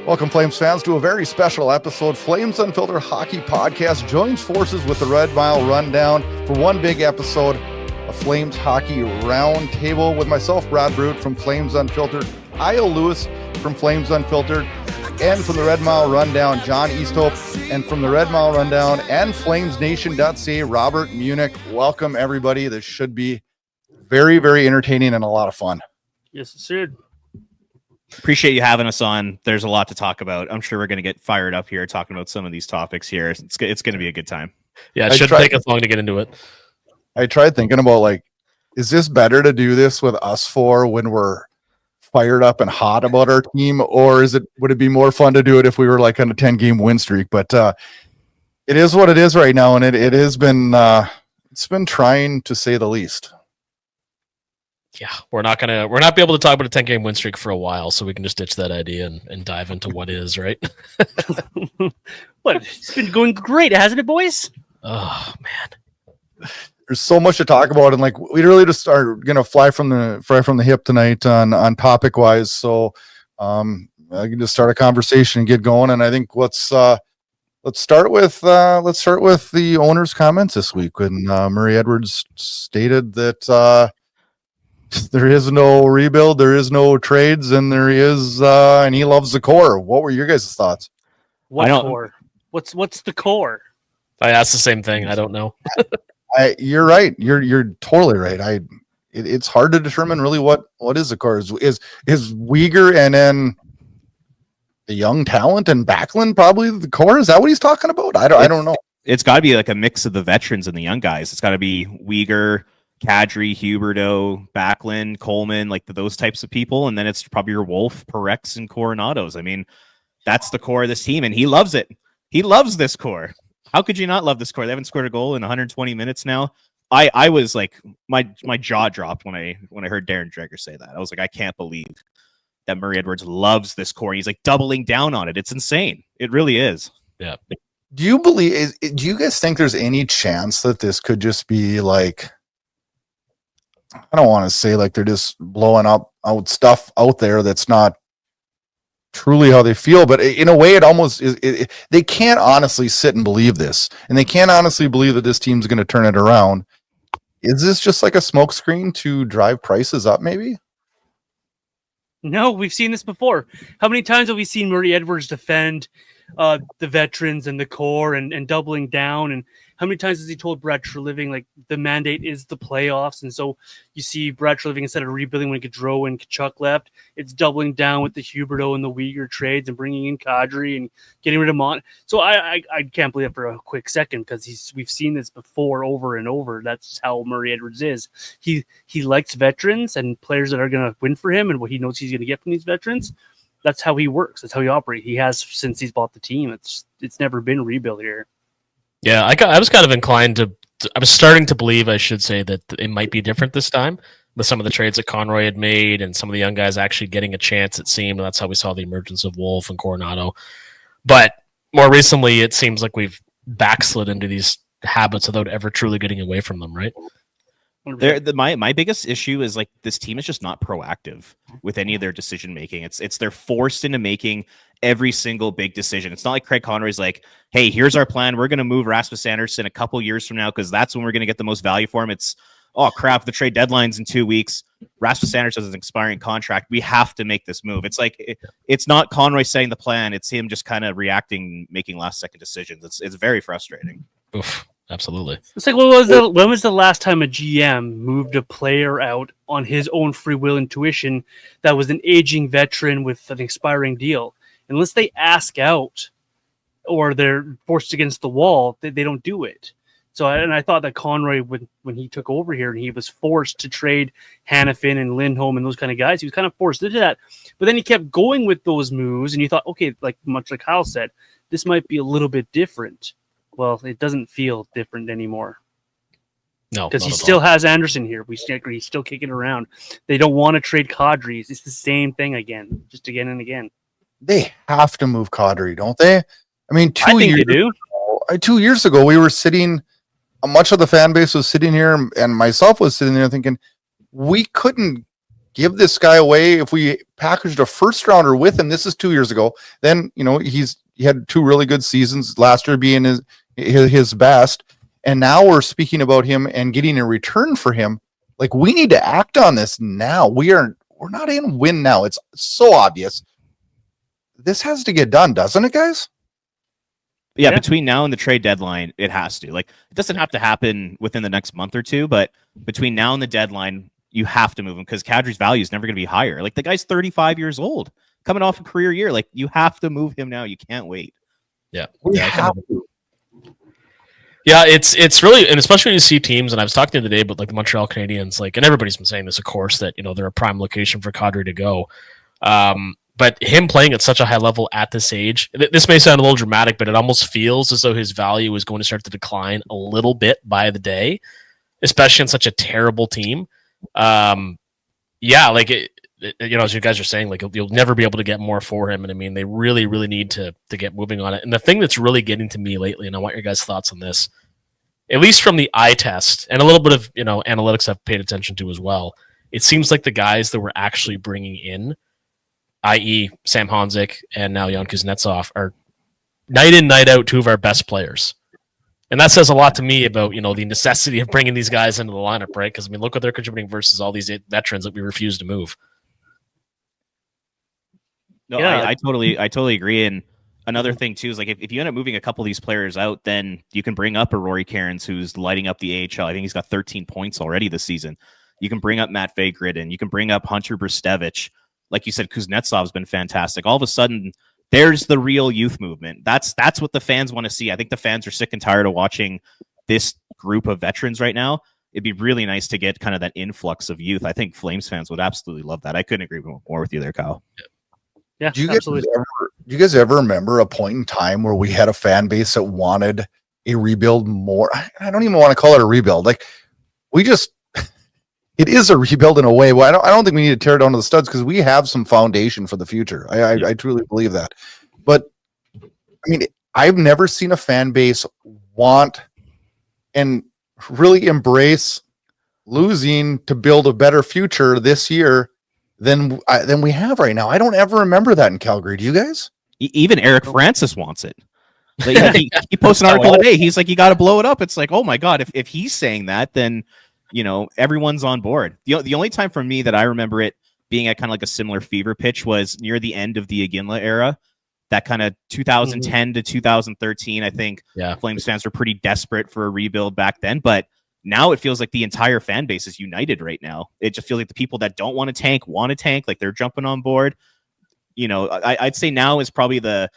Welcome, Flames fans, to a very special episode. Flames Unfiltered Hockey Podcast joins forces with the Red Mile Rundown for one big episode of Flames Hockey Roundtable with myself, Brad Burud from Flames Unfiltered, Kyle Lewis from Flames Unfiltered, and from the Red Mile Rundown, John Easthope, and from the Red Mile Rundown and FlamesNation.ca, Robert Munnich. Welcome, everybody. This should be very, very entertaining and a lot of fun. Yes, it should. Appreciate you having us on. There's a lot to talk about. I'm sure we're going to get fired up here talking about some of these topics here. It's going to be a good time. Yeah, it shouldn't take us long to get into it. I tried thinking about, like, is this better to do this with us four when we're fired up and hot about our team, or would it be more fun to do it if we were like on a 10-game win streak? But it is what it is right now, and it has been it's been trying, to say the least. Yeah, we're not be able to talk about a 10-game win streak for a while, so we can just ditch that idea and dive into what is, right? What? It's been going great, hasn't it, boys? Oh man, there's so much to talk about, and like we really just are gonna fly from the hip tonight on topic wise. So I can just start a conversation and get going. And I think let's start with the owner's comments this week when Murray Edwards stated that. There is no rebuild, there is no trades, and and he loves the core. What were your guys' thoughts? What core? What's the core? I asked the same thing. I don't know. You're right. You're totally right. It's hard to determine really what is the core. Is Wpg and then the young talent and Backlund probably the core? Is that what he's talking about? I don't know. It's got to be like a mix of the veterans and the young guys. It's got to be Wpg, Cgy, Huberdeau, Backlund, Coleman, like those types of people. And then it's probably your Wolf, Parekhs, and Coronados. I mean, that's the core of this team, and he loves it. He loves this core. How could you not love this core? They haven't scored a goal in 120 minutes now. I was like, my jaw dropped when I heard Darren Dreger say that. I was like, I can't believe that Murray Edwards loves this core. He's like doubling down on it. It's insane. It really is. Yeah. Do you guys think there's any chance that this could just be like, I don't want to say like they're just blowing out stuff out there that's not truly how they feel, but in a way it almost is. They can't honestly sit and believe this, and they can't honestly believe that this team's going to turn it around. Is this just like a smokescreen to drive prices up maybe? No, we've seen this before. How many times have we seen Murray Edwards defend the veterans and the core and doubling down? And how many times has he told Brad Treliving, like, the mandate is the playoffs? And so you see Brad Treliving, instead of rebuilding when Gaudreau and Kachuk left, it's doubling down with the Huberdeau and the Wpg trades and bringing in Kadri and getting rid of Mont. So I can't believe it for a quick second, because we've seen this before over and over. That's how Murray Edwards is. He likes veterans and players that are going to win for him and what he knows he's going to get from these veterans. That's how he works. That's how he operates. He has since he's bought the team. It's never been a rebuild here. Yeah, I was kind of inclined to. I was starting to believe, I should say, that it might be different this time with some of the trades that Conroy had made and some of the young guys actually getting a chance. It seemed, and that's how we saw the emergence of Wolf and Coronado. But more recently, it seems like we've backslid into these habits without ever truly getting away from them, right? My biggest issue is like this team is just not proactive with any of their decision making. It's they're forced into making every single big decision. It's not like Craig Conroy's like, hey, here's our plan. We're going to move Rasmus Andersson a couple years from now because that's when we're going to get the most value for him. It's, oh crap, the trade deadline's in 2 weeks. Rasmus Andersson has an expiring contract. We have to make this move. It's like it's not Conroy saying the plan. It's him just kind of reacting, making last second decisions. It's very frustrating. Oof. Absolutely. It's like, when was the last time a GM moved a player out on his own free will and tuition that was an aging veteran with an expiring deal? Unless they ask out or they're forced against the wall, they don't do it. So, I thought that Conroy, when he took over here and he was forced to trade Hanifin and Lindholm and those kind of guys, he was kind of forced into that. But then he kept going with those moves, and you thought, okay, like much like Kyle said, this might be a little bit different. Well, it doesn't feel different anymore. No, because he still has Anderson here. He's still kicking around. They don't want to trade Kadri. It's the same thing again, just again and again. They have to move Kadri, don't they? I mean, I think they do. 2 years ago, we were sitting. Much of the fan base was sitting here, and myself was sitting there thinking, we couldn't give this guy away. If we packaged a first rounder with him, this is 2 years ago, then, you know, he had 2 really good seasons, last year being his best. And now we're speaking about him and getting a return for him. Like, we need to act on this now. We're not in win now. It's so obvious. This has to get done, doesn't it, guys? Yeah, between now and the trade deadline, it has to. Like, it doesn't have to happen within the next month or two, but between now and the deadline, you have to move him because Kadri's value is never going to be higher. Like, the guy's 35 years old, coming off a career year. Like, you have to move him now. You can't wait. Yeah. We have to. Yeah, it's really, and especially when you see teams, and I was talking the other day about like the Montreal Canadiens, like, and everybody's been saying this, of course, that, you know, they're a prime location for Kadri to go. But him playing at such a high level at this age, this may sound a little dramatic, but it almost feels as though his value is going to start to decline a little bit by the day, especially in such a terrible team. Yeah, like, you know, as you guys are saying, like, you'll never be able to get more for him. And I mean, they really, really need to get moving on it. And the thing that's really getting to me lately, and I want your guys' thoughts on this, at least from the eye test and a little bit of, you know, analytics I've paid attention to as well, it seems like the guys that we're actually bringing in, i.e. Sam Honzik and now Jan Kuznetsov, are night in, night out 2 of our best players. And that says a lot to me about, you know, the necessity of bringing these guys into the lineup, right? Because, I mean, look what they're contributing versus all these veterans that we refuse to move. No, yeah. I totally agree. And another thing too is, like, if you end up moving a couple of these players out, then you can bring up a Rory Cairns who's lighting up the AHL. I think he's got 13 points already this season. You can bring up Matt Vagridin. You can bring up Hunter Brustevich. Like you said, Kuznetsov's been fantastic. All of a sudden, there's the real youth movement. That's what the fans want to see. I think the fans are sick and tired of watching this group of veterans right now. It'd be really nice to get kind of that influx of youth. I think Flames fans would absolutely love that. I couldn't agree more with you there, Kyle. Yeah, do you guys ever remember a point in time where we had a fan base that wanted a rebuild more? I don't even want to call it a rebuild. Like, it is a rebuild in a way. Well, I don't think we need to tear it down to the studs because we have some foundation for the future. I truly believe that. But I mean, I've never seen a fan base want and really embrace losing to build a better future this year than we have right now. I don't ever remember that in Calgary. Do you guys? Even Eric Francis wants it. Like, he posted an article today. He's like, you got to blow it up. It's like, oh my God, if he's saying that, then, you know, everyone's on board. The only time for me that I remember it being at kind of like a similar fever pitch was near the end of the Iginla era. That kind of 2010 to 2013, I think Flames fans were pretty desperate for a rebuild back then. But now it feels like the entire fan base is united right now. It just feels like the people that don't want to tank, like they're jumping on board. You know, I'd say now is probably the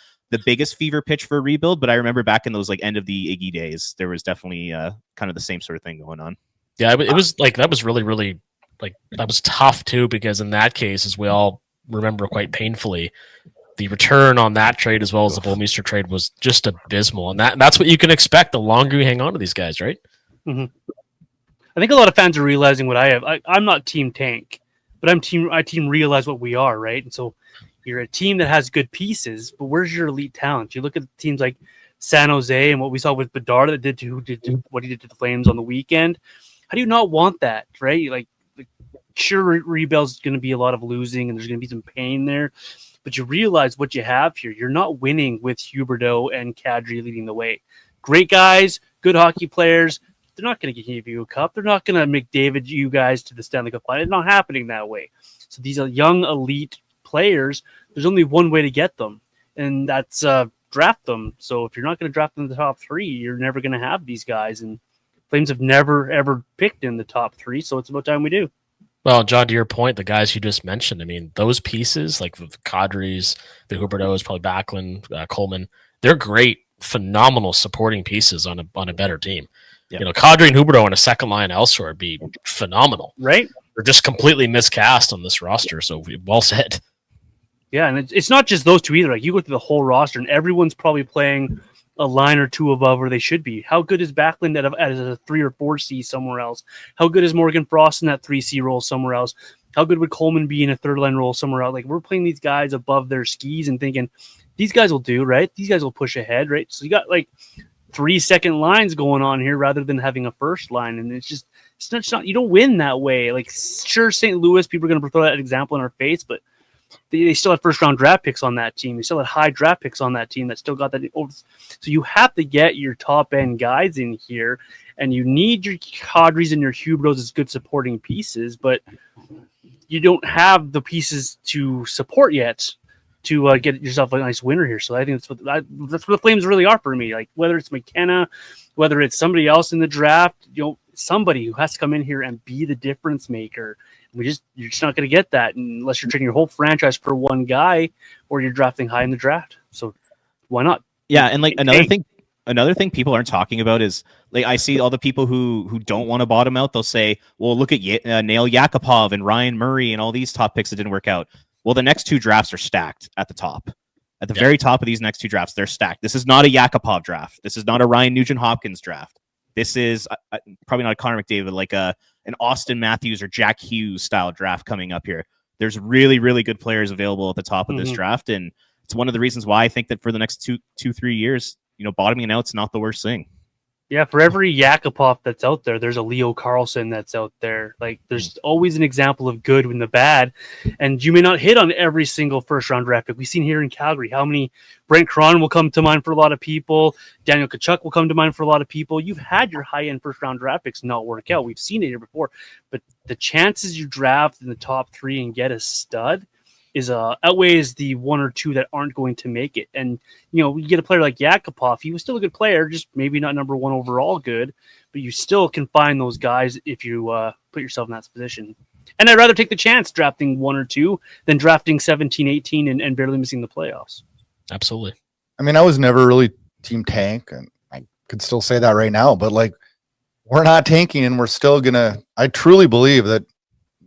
biggest fever pitch for a rebuild. But I remember back in those like end of the Iggy days, there was definitely kind of the same sort of thing going on. Yeah, it was like, that was really, really, like, that was tough too, because in that case, as we all remember quite painfully, the return on that trade as well as the Bullmeister trade was just abysmal. And that's what you can expect the longer you hang on to these guys, right? Mm-hmm. I think a lot of fans are realizing what I have. I'm not team tank, but I team realize what we are, right? And so you're a team that has good pieces, but where's your elite talent? You look at teams like San Jose and what we saw with Bedard that did what he did to the Flames on the weekend. How do you not want that, right? Like sure, rebuild's going to be a lot of losing and there's going to be some pain there, but you realize what you have here. You're not winning with Huberdeau and Kadri leading the way. Great guys, good hockey players. They're not going to give you a cup. They're not going to McDavid you guys to the Stanley Cup final. It's not happening that way. So these are young elite players. There's only one way to get them, and that's draft them. So if you're not going to draft them in the top 3, you're never going to have these guys. And Flames have never, ever picked in the top 3, so it's about time we do. Well, John, to your point, the guys you just mentioned, I mean, those pieces, like the Kadris, the Huberdeaus, probably Backlund, Coleman, they're great, phenomenal supporting pieces on a better team. Yep. You know, Kadri and Huberdeau on a second line elsewhere would be phenomenal. Right? They're just completely miscast on this roster, so well said. Yeah, and it's not just those two either. Like, you go through the whole roster, and everyone's probably playing a line or two above where they should be. How good is Backlund as a 3 or 4C somewhere else? How good is Morgan Frost in that 3C role somewhere else? How good would Coleman be in a third-line role somewhere else? Like, we're playing these guys above their skis and thinking, these guys will do, right? These guys will push ahead, right? So you got, like, 3 second lines going on here rather than having a first line, and it's just It's not you don't win that way. Like, sure, St. Louis, people are going to throw that example in our face, but they still had first round draft picks on that team. They still had high draft picks on that team that still got that. So you have to get your top end guys in here, and you need your Kadris and your Hubertos as good supporting pieces, but you don't have the pieces to support yet to get yourself a nice winner here. So I think that's what the Flames really are for me. Like, whether it's McKenna, whether it's somebody else in the draft, somebody who has to come in here and be the difference maker. You're just not going to get that unless you're trading your whole franchise for one guy or you're drafting high in the draft. So why not? Yeah, and like another thing people aren't talking about is, like, I see all the people who don't want to bottom out. They'll say, well, look at Nail Yakupov and Ryan Murray and all these top picks that didn't work out. Well, the next two drafts are stacked at the top. At the very top of these next two drafts, they're stacked. This is not a Yakupov draft. This is not a Ryan Nugent-Hopkins draft. This is probably not a Connor McDavid, like an Austin Matthews or Jack Hughes style draft coming up here. There's really, really good players available at the top of this draft, and it's one of the reasons why I think that for the next 2-3 years, bottoming out's not the worst thing. Yeah, for every Yakupov that's out there, there's a Leo Carlson that's out there. Like, there's always an example of good in the bad, and you may not hit on every single first-round draft pick. We've seen here in Calgary how many Brent Cron will come to mind for a lot of people. Daniel Tkachuk will come to mind for a lot of people. You've had your high-end first-round draft picks not work out. We've seen it here before, but the chances you draft in the top 3 and get a stud is outweighs the 1 or 2 that aren't going to make it. And you get a player like Yakupov. He was still a good player, just maybe not number 1 overall good, but you still can find those guys if you put yourself in that position. And I'd rather take the chance drafting 1 or 2 than drafting 17, 18 and barely missing the playoffs. Absolutely. I mean, I was never really team tank, and I could still say that right now, but like, we're not tanking, and we're still gonna, I truly believe that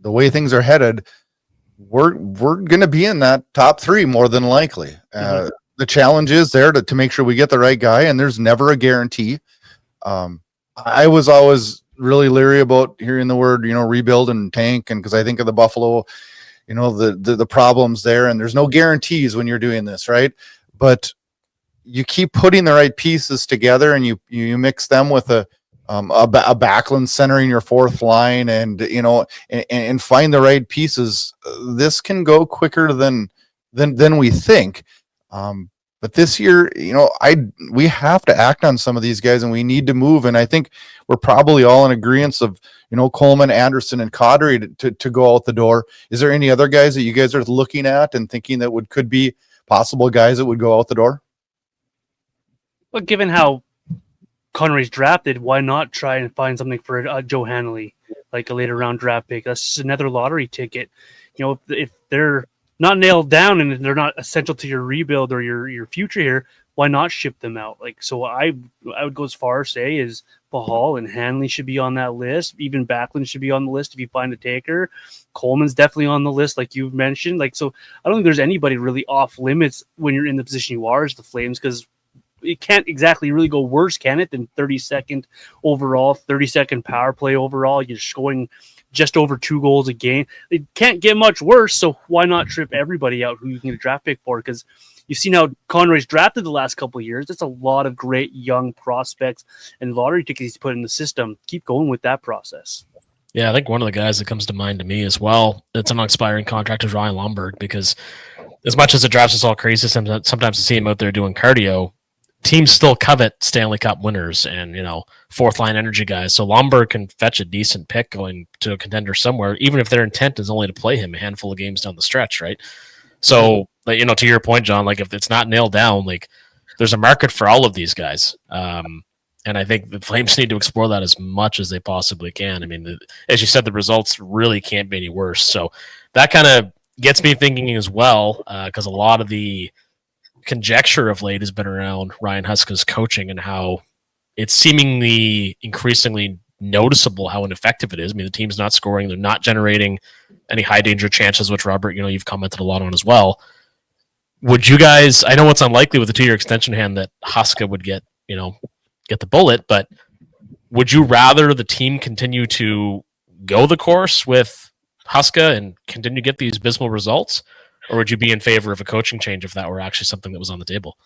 the way things are headed, we're going to be in that top 3 more than likely. The challenge is there to make sure we get the right guy, and there's never a guarantee. I was always really leery about hearing the word, rebuild and tank, and because I think of the Buffalo, the problems there, and there's no guarantees when you're doing this, right? But you keep putting the right pieces together, and you mix them with a backline centering your fourth line, and and find the right pieces. This can go quicker than we think. But this year, we have to act on some of these guys, and we need to move. And I think we're probably all in agreement of Coleman, Anderson, and Kadri to go out the door. Is there any other guys that you guys are looking at and thinking that could be possible guys that would go out the door? Well, given how Conroy's drafted, why not try and find something for Joe Hanley, like a later round draft pick? That's just another lottery ticket. If they're not nailed down and they're not essential to your rebuild or your future here, why not ship them out? Like, so I would go as far as say is Pahal and Hanley should be on that list. Even Backlund should be on the list if you find a taker. Coleman's definitely on the list, like you've mentioned. Like, so I don't think there's anybody really off limits when you're in the position you are as the Flames, because it can't exactly really go worse, can it, than 32nd overall, 32nd power play overall. You're scoring just over 2 goals a game. It can't get much worse, so why not trip everybody out who you can get a draft pick for? Because you've seen how Conroy's drafted the last couple of years. It's a lot of great young prospects and lottery tickets he's put in the system. Keep going with that process. Yeah, I think one of the guys that comes to mind to me as well, it's an expiring contract, is Ryan Lomberg, because as much as the draft is all crazy, sometimes to see him out there doing cardio, teams still covet Stanley Cup winners and, fourth line energy guys. So Lomberg can fetch a decent pick going to a contender somewhere, even if their intent is only to play him a handful of games down the stretch, right? So, to your point, John, like if it's not nailed down, like there's a market for all of these guys. And I think the Flames need to explore that as much as they possibly can. I mean, as you said, the results really can't be any worse. So that kind of gets me thinking as well, because a lot of the conjecture of late has been around Ryan Huska's coaching and how it's seemingly increasingly noticeable how ineffective it is. I mean, the team's not scoring, they're not generating any high danger chances, which Robert, you've commented a lot on as well. Would you guys, I know it's unlikely with the 2-year extension hand that Huska would get the bullet, but would you rather the team continue to go the course with Huska and continue to get these abysmal results? Or would you be in favor of a coaching change if that were actually something that was on the table?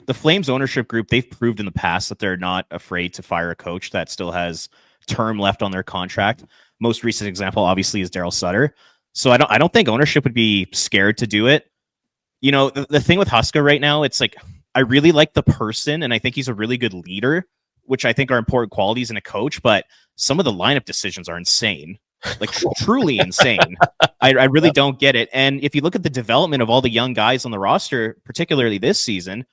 the Flames ownership group, they've proved in the past that they're not afraid to fire a coach that still has term left on their contract. Most recent example, obviously, is Daryl Sutter. So I don't think ownership would be scared to do it. You know, the thing with Huska right now, it's like, I really like the person, and I think he's a really good leader, which I think are important qualities in a coach, but some of the lineup decisions are insane. Like truly insane. I really don't get it. And if you look at the development of all the young guys on the roster, particularly this season,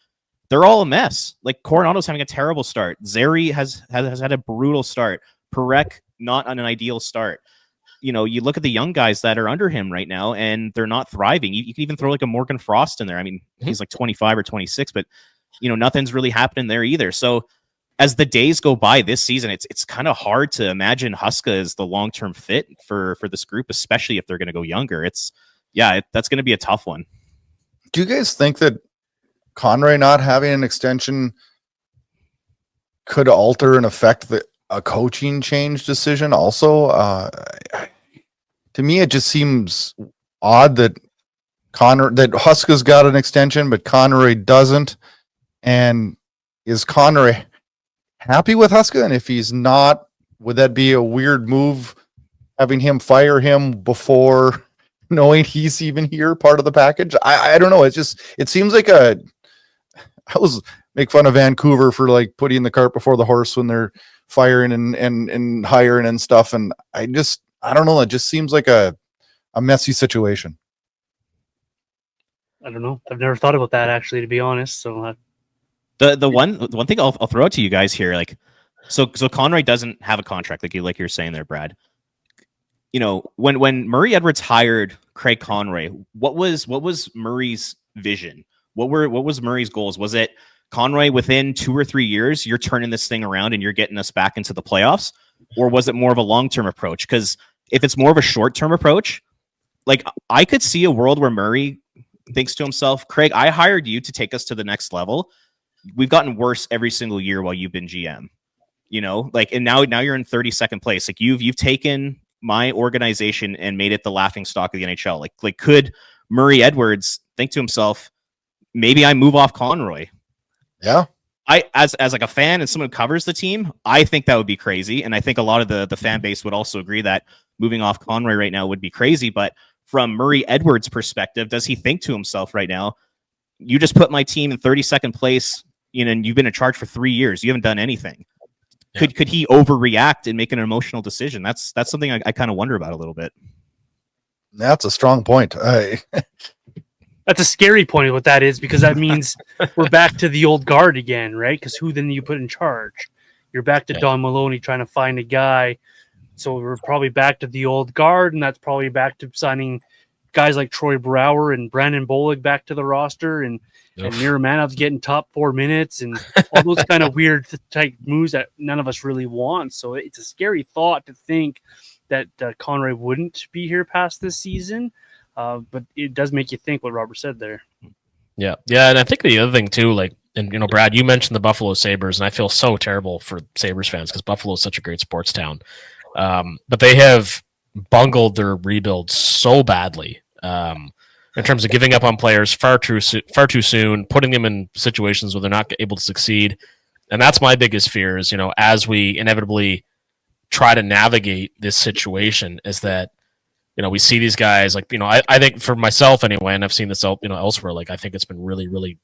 they're all a mess. Like Coronado's having a terrible start. Zary has had a brutal start. Parekh, not on an ideal start. You know, you look at the young guys that are under him right now, and they're not thriving. You can even throw like a Morgan Frost in there. I mean, he's like 25 or 26, but you know, nothing's really happening there either. So as the days go by this season, it's kind of hard to imagine Huska as the long-term fit for this group, especially if they're going to go younger. That's going to be a tough one. Do you guys think that Conroy not having an extension could alter and affect a coaching change decision also? To me, it just seems odd that Huska's got an extension, but Conroy doesn't. And is Conroy happy with Huska? And if he's not, would that be a weird move, having him fire him before knowing he's even here, part of the package? I don't know. It seems like I was make fun of Vancouver for like putting the cart before the horse when they're firing and hiring and stuff. And I don't know. It just seems like a messy situation. I don't know. I've never thought about that, actually, to be honest. So the one thing I'll throw out to you guys here, like, so Conroy doesn't have a contract, like you're saying there, Brad. You know, when Murray Edwards hired Craig Conroy, what was Murray's vision? What was Murray's goals? Was it Conroy, within 2 or 3 years, you're turning this thing around and you're getting us back into the playoffs? Or was it more of a long-term approach? Because if it's more of a short-term approach, like, I could see a world where Murray thinks to himself, Craig, I hired you to take us to the next level. We've gotten worse every single year while you've been GM, you know, like, and now you're in 32nd place. Like, you've taken my organization and made it the laughing stock of the NHL. Like could Murray Edwards think to himself, maybe I move off Conroy? Yeah. I, as like a fan and someone who covers the team, I think that would be crazy. And I think a lot of the fan base would also agree that moving off Conroy right now would be crazy. But from Murray Edwards' perspective, does he think to himself right now, you just put my team in 32nd place, you know, and you've been in charge for 3 years. You haven't done anything. Yeah. Could he overreact and make an emotional decision? That's something I kind of wonder about a little bit. That's a strong point. That's a scary point of what that is, because that means we're back to the old guard again, right? Because who then you put in charge? You're back to Don Maloney trying to find a guy. So we're probably back to the old guard, and that's probably back to signing guys like Troy Brouwer and Brandon Bollig back to the roster, and Miromanov's getting top 4 minutes, and all those kind of weird type moves that none of us really want. So it's a scary thought to think that Conroy wouldn't be here past this season. But it does make you think what Robert said there. Yeah. And I think the other thing too, like, and you know, Brad, you mentioned the Buffalo Sabres, and I feel so terrible for Sabres fans because Buffalo is such a great sports town. But they have bungled their rebuild so badly in terms of giving up on players far too soon, putting them in situations where they're not able to succeed. And that's my biggest fear is, you know, as we inevitably try to navigate this situation, is that, you know, we see these guys, like, you know, I think for myself anyway, and I've seen this, you know, elsewhere, like, I think it's been really, really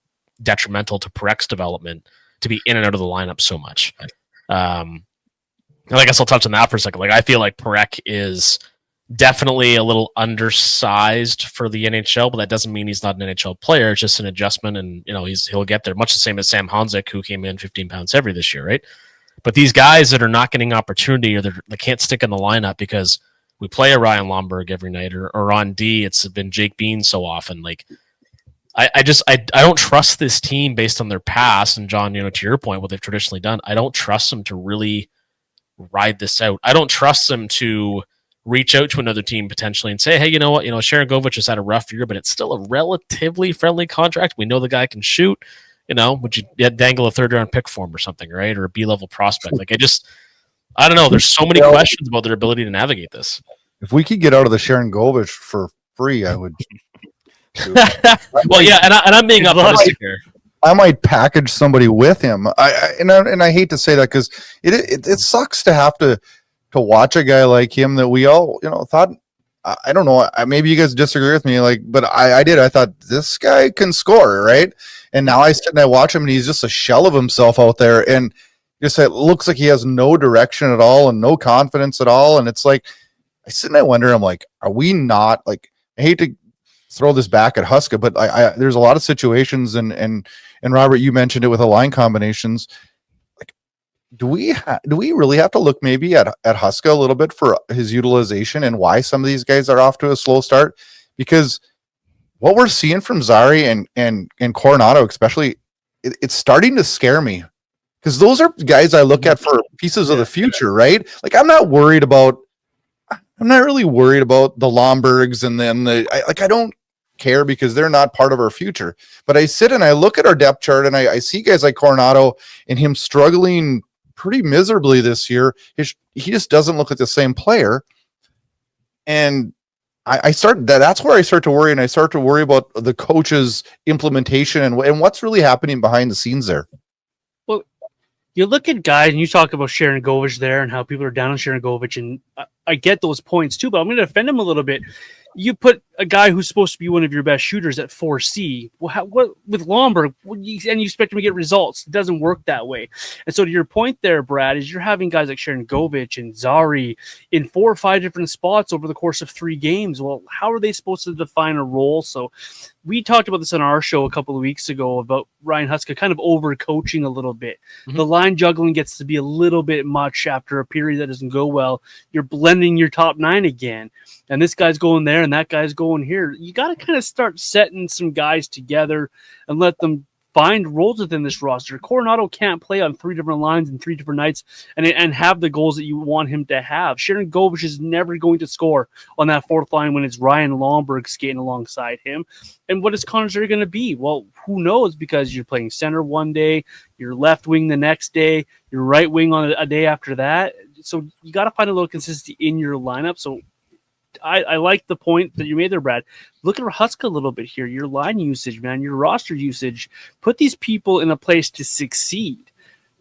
detrimental to Parekh's development to be in and out of the lineup so much. And I guess I'll touch on that for a second. Like, I feel like Parekh is definitely a little undersized for the NHL, but that doesn't mean he's not an NHL player. It's just an adjustment, and, you know, he'll get there, much the same as Sam Honzik, who came in 15 pounds heavier this year, right? But these guys that are not getting opportunity, or they can't stick in the lineup because we play a Ryan Lomberg every night, or on D, it's been Jake Bean so often. Like, I don't trust this team based on their past. And John, you know, to your point, what they've traditionally done, I don't trust them to really ride this out. I don't trust them to reach out to another team potentially and say, hey, you know what, you know, Sharon Govich has had a rough year, but it's still a relatively friendly contract. We know the guy can shoot. You know, would you dangle a 3rd-round pick for him or something, right? Or a B-level prospect? Like, I don't know. There's so many questions about their ability to navigate this. If we could get out of the Sharon Govich for free, I would. Well, yeah, and I'm being optimistic here. I might package somebody with him. And I hate to say that because it sucks to have to watch a guy like him that we all thought. I don't know. Maybe you guys disagree with me, but I did. I thought this guy can score, right? And now I sit and I watch him, and he's just a shell of himself out there, and just it looks like he has no direction at all and no confidence at all. And it's like I sit and I wonder. I'm like, are we not like? I hate to throw this back at Huska, but there's a lot of situations, and Robert, you mentioned it with the line combinations. Do we really have to look maybe at Huska a little bit for his utilization and why some of these guys are off to a slow start? Because what we're seeing from Zary and Coronado, especially, it's starting to scare me. Because those are guys I look at for pieces of the future, right? Like I'm not really worried about the Lombergs and then I don't care because they're not part of our future. But I sit and I look at our depth chart and I see guys like Coronado and him struggling pretty miserably this year. He just doesn't look like the same player. And that's where I start to worry, and I start to worry about the coach's implementation and what's really happening behind the scenes there. Well, you look at guys and you talk about Sharon Govich there and how people are down on Sharon Govich, and I get those points too, but I'm going to defend him a little bit. You put a guy who's supposed to be one of your best shooters at 4C. What with Lomberg, and you expect him to get results? It doesn't work that way. And so to your point there, Brad, is you're having guys like Sharon Govich and Zary in 4 or 5 different spots over the course of 3 games. Well, how are they supposed to define a role? So we talked about this on our show a couple of weeks ago about Ryan Huska kind of overcoaching a little bit. Mm-hmm. The line juggling gets to be a little bit much after a period that doesn't go well. You're blending your top 9 again. And this guy's going there and that guy's going here. You got to kind of start setting some guys together and let them find roles within this roster. Coronado can't play on 3 different lines and 3 different nights and have the goals that you want him to have. Sharon Govich is never going to score on that 4th line when it's Ryan Lomberg skating alongside him. And what is Connor Zary going to be? Well, who knows, because you're playing center one day, you're left wing the next day, you're right wing on a day after that. So you got to find a little consistency in your lineup. So I like the point that you made there, Brad. Look at Huska a little bit here. Your line usage, man, your roster usage. Put these people in a place to succeed.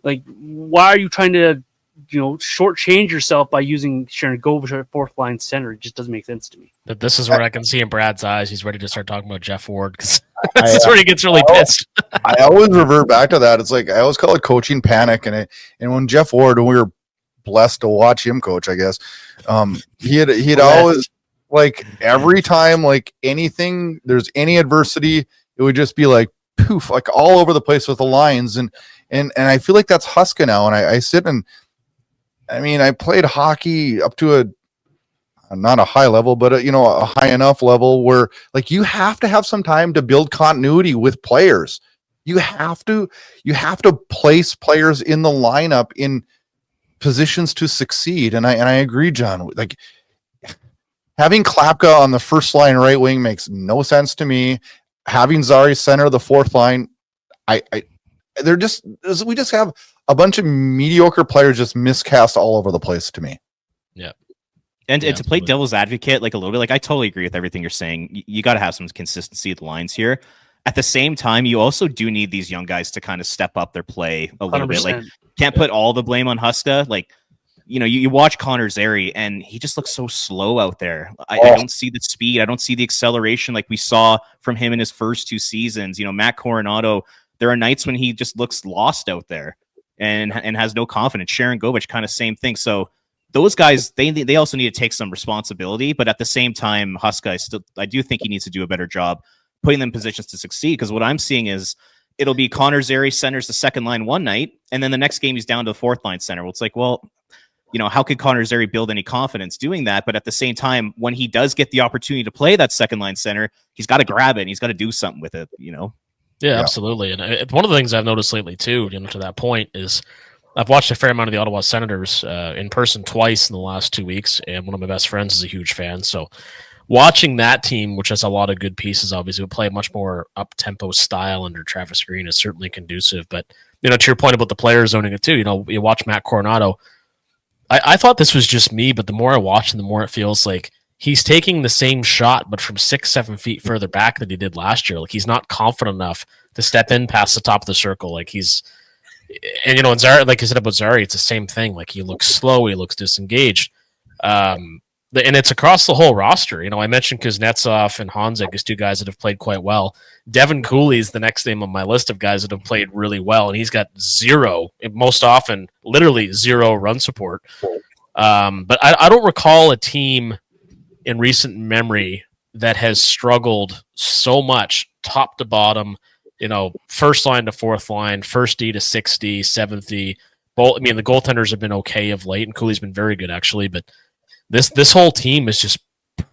Like, why are you trying to, shortchange yourself by using Sharon Govich at 4th line center? It just doesn't make sense to me. But this is where I can see in Brad's eyes, he's ready to start talking about Jeff Ward, because this is where he gets really pissed. I always revert back to that. It's like I always call it coaching panic, and when Jeff Ward, when we were blessed to watch him coach, I guess. He'd always, like, every time, like, anything, there's any adversity, it would just be like poof, like all over the place with the lines. And I feel like that's Huska now. And I sit and, I mean, I played hockey up to not a high level, but a high enough level where, like, you have to have some time to build continuity with players. You have to place players in the lineup in positions to succeed. And I agree, John. Like, having Klapka on the 1st line right wing makes no sense to me. Having Zary center the 4th line, we just have a bunch of mediocre players just miscast all over the place to me. Yeah. And to play devil's advocate, like, a little bit, like, I totally agree with everything you're saying. You got to have some consistency at the lines here. At the same time, you also do need these young guys to kind of step up their play a little 100%. Bit. Like, can't put all the blame on Huska. Like, you watch Connor Zary, and he just looks so slow out there. I don't see the speed. I don't see the acceleration like we saw from him in his first 2 seasons. Matt Coronado, there are nights when he just looks lost out there and has no confidence. Sharon Govich, kind of same thing. So those guys, they also need to take some responsibility. But at the same time, Huska, I do think he needs to do a better job putting them in positions to succeed. Because what I'm seeing is it'll be Connor Zary centers the 2nd line one night, and then the next game he's down to the 4th line center. Well, it's like, well, how could Connor Zary build any confidence doing that? But at the same time, when he does get the opportunity to play that 2nd line center, he's got to grab it and he's got to do something with it, Yeah, absolutely. And one of the things I've noticed lately too, to that point, is I've watched a fair amount of the Ottawa Senators in person twice in the last 2 weeks, and one of my best friends is a huge fan. So watching that team, which has a lot of good pieces, obviously, would play a much more up-tempo style under Travis Green, is certainly conducive. But, to your point about the players owning it too, you watch Matt Coronado. I thought this was just me, but the more I watch him, the more it feels like he's taking the same shot, but from 6-7 feet further back than he did last year. Like, he's not confident enough to step in past the top of the circle. Like, he's, and and Zary, like I said about Zary, it's the same thing. Like, he looks slow, he looks disengaged. And it's across the whole roster. I mentioned Kuznetsov and Honzek as 2 guys that have played quite well. Devin Cooley is the next name on my list of guys that have played really well, and he's got 0, most often, literally 0 run support. But I don't recall a team in recent memory that has struggled so much top to bottom, first line to fourth line, first D to 6D, 7th D. The goaltenders have been okay of late, and Cooley's been very good, actually, but this whole team is just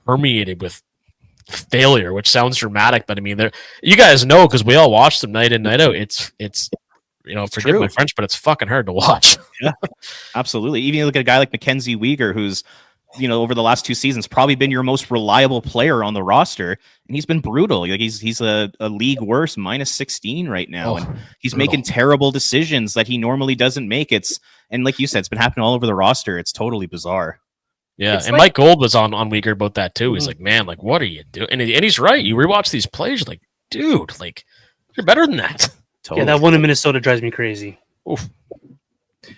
permeated with failure, which sounds dramatic, but you guys know, because we all watch them night in, night out. It's forgive my French, but it's fucking hard to watch. Yeah, absolutely. Even you look at a guy like Mackenzie Weegar, who's over the last 2 seasons probably been your most reliable player on the roster, and he's been brutal. Like, he's a league worse -16 right now, and he's making terrible decisions that he normally doesn't make. And like you said, it's been happening all over the roster. It's totally bizarre. Yeah, and Mike Gold was on Weegar about that too. He's like, man, like, what are you doing? And he's right. You rewatch these plays, you're like, dude, like, you're better than that. Totally. Yeah, that one in Minnesota drives me crazy. Oof.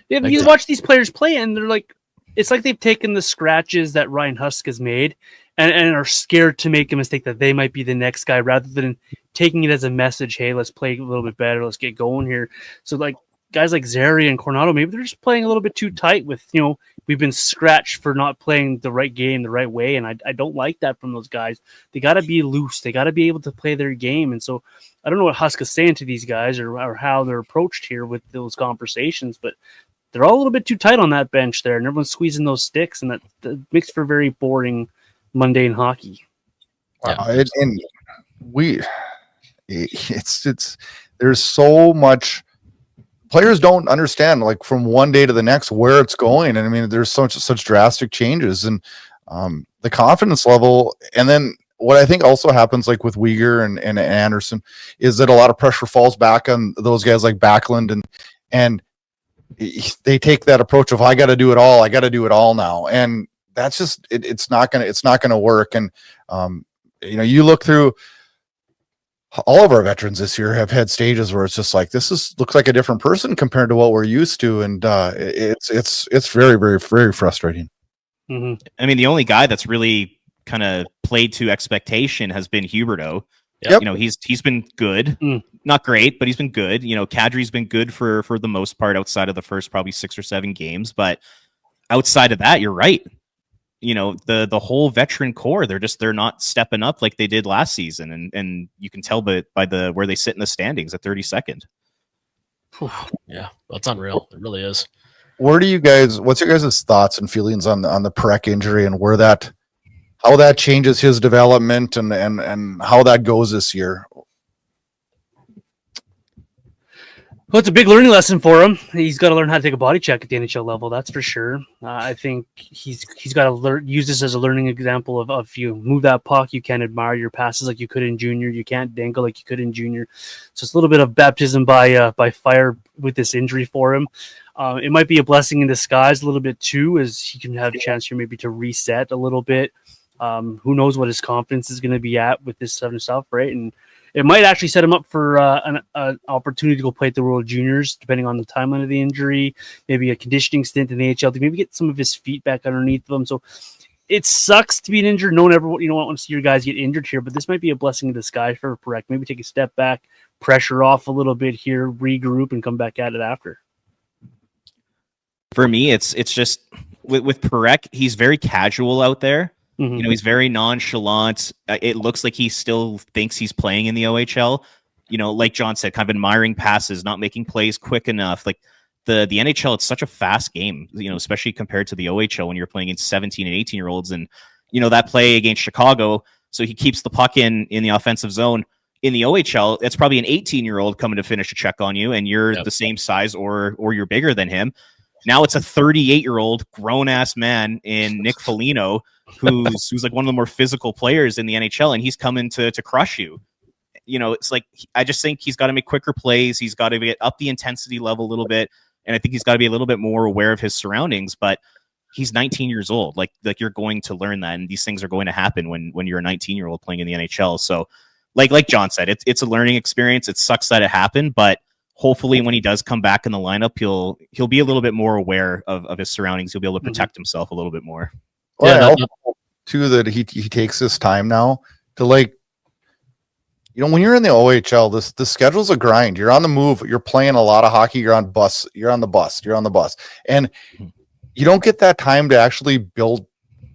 Yeah, you watch these players play, and they're like, it's like they've taken the scratches that Ryan Huska's made and are scared to make a mistake that they might be the next guy, rather than taking it as a message. Hey, let's play a little bit better. Let's get going here. So, like, guys like Zary and Coronado, maybe they're just playing a little bit too tight with, we've been scratched for not playing the right game the right way. And I don't like that from those guys. They got to be loose. They got to be able to play their game. And so I don't know what Huska's saying to these guys or how they're approached here with those conversations, but they're all a little bit too tight on that bench there. And everyone's squeezing those sticks, and that makes for very boring, mundane hockey. Yeah. There's so much. Players don't understand, like, from one day to the next where it's going, and there's such drastic changes, and the confidence level. And then what I think also happens, like with Weegar and Anderson, is that a lot of pressure falls back on those guys like Backlund, and they take that approach of, I got to do it all now, and that's just it's not gonna work. And you look through. All of our veterans this year have had stages where it's just like, looks like a different person compared to what we're used to, and it's very, very, very frustrating. Mm-hmm. The only guy that's really kind of played to expectation has been Huberdeau. Yep. He's been good, not great, but he's been good. Kadri's been good for the most part outside of the first probably 6 or 7 games, but outside of that, you're right. The whole veteran core, they're not stepping up like they did last season, and you can tell by where they sit in the standings at 32nd. Yeah, that's unreal. It really is. What's your guys' thoughts and feelings on the Parekh injury, and how that changes his development and how that goes this year? Well, it's a big learning lesson for him. He's got to learn how to take a body check at the NHL level. That's for sure. I think he's got to use this as a learning example of if you move that puck, you can't admire your passes like you could in junior. You can't dangle like you could in junior. So it's a little bit of baptism by fire with this injury for him. It might be a blessing in disguise a little bit too, as he can have a chance here maybe to reset a little bit. Who knows what his confidence is going to be at with this stuff, right? And it might actually set him up for an opportunity to go play at the World Juniors, depending on the timeline of the injury, maybe a conditioning stint in the AHL to maybe get some of his feet back underneath them. So it sucks to be an injured. No one ever want to see your guys get injured here, but this might be a blessing in disguise for Parekh. Maybe take a step back, pressure off a little bit here, regroup, and come back at it after. For me, it's just with Parekh, he's very casual out there. Mm-hmm. He's very nonchalant. It looks like he still thinks he's playing in the OHL. Like John said, kind of admiring passes, not making plays quick enough. Like the NHL, it's such a fast game, especially compared to the OHL when you're playing against 17 and 18-year-olds. And, that play against Chicago, so he keeps the puck in the offensive zone. In the OHL, it's probably an 18-year-old coming to finish a check on you, and you're the same size or you're bigger than him. Now it's a 38-year-old grown-ass man in Nick Foligno who's like one of the more physical players in the NHL, and he's coming to crush you. It's like, I just think he's got to make quicker plays. He's got to get up the intensity level a little bit, and I think he's got to be a little bit more aware of his surroundings. But he's 19 years old. Like you're going to learn that, and these things are going to happen when you're a 19-year-old playing in the NHL. So like John said, it's a learning experience. It sucks that it happened, but hopefully when he does come back in the lineup, he'll be a little bit more aware of his surroundings. He'll be able to protect himself a little bit more. Well, I hope too that he takes this time now to, like, you know, when you're in the OHL, the schedule's a grind. You're on the move. You're playing a lot of hockey. You're on the bus, and you don't get that time to actually build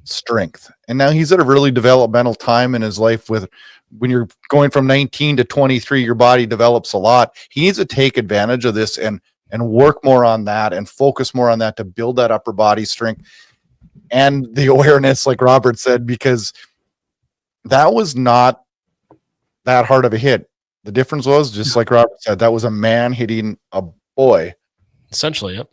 strength. And now he's at a really developmental time in his life when you're going from 19 to 23, your body develops a lot. He needs to take advantage of this and work more on that and focus more on that to build that upper body strength and the awareness, like Robert said, because that was not that hard of a hit. The difference was, just like Robert said, that was a man hitting a boy. Essentially, yep.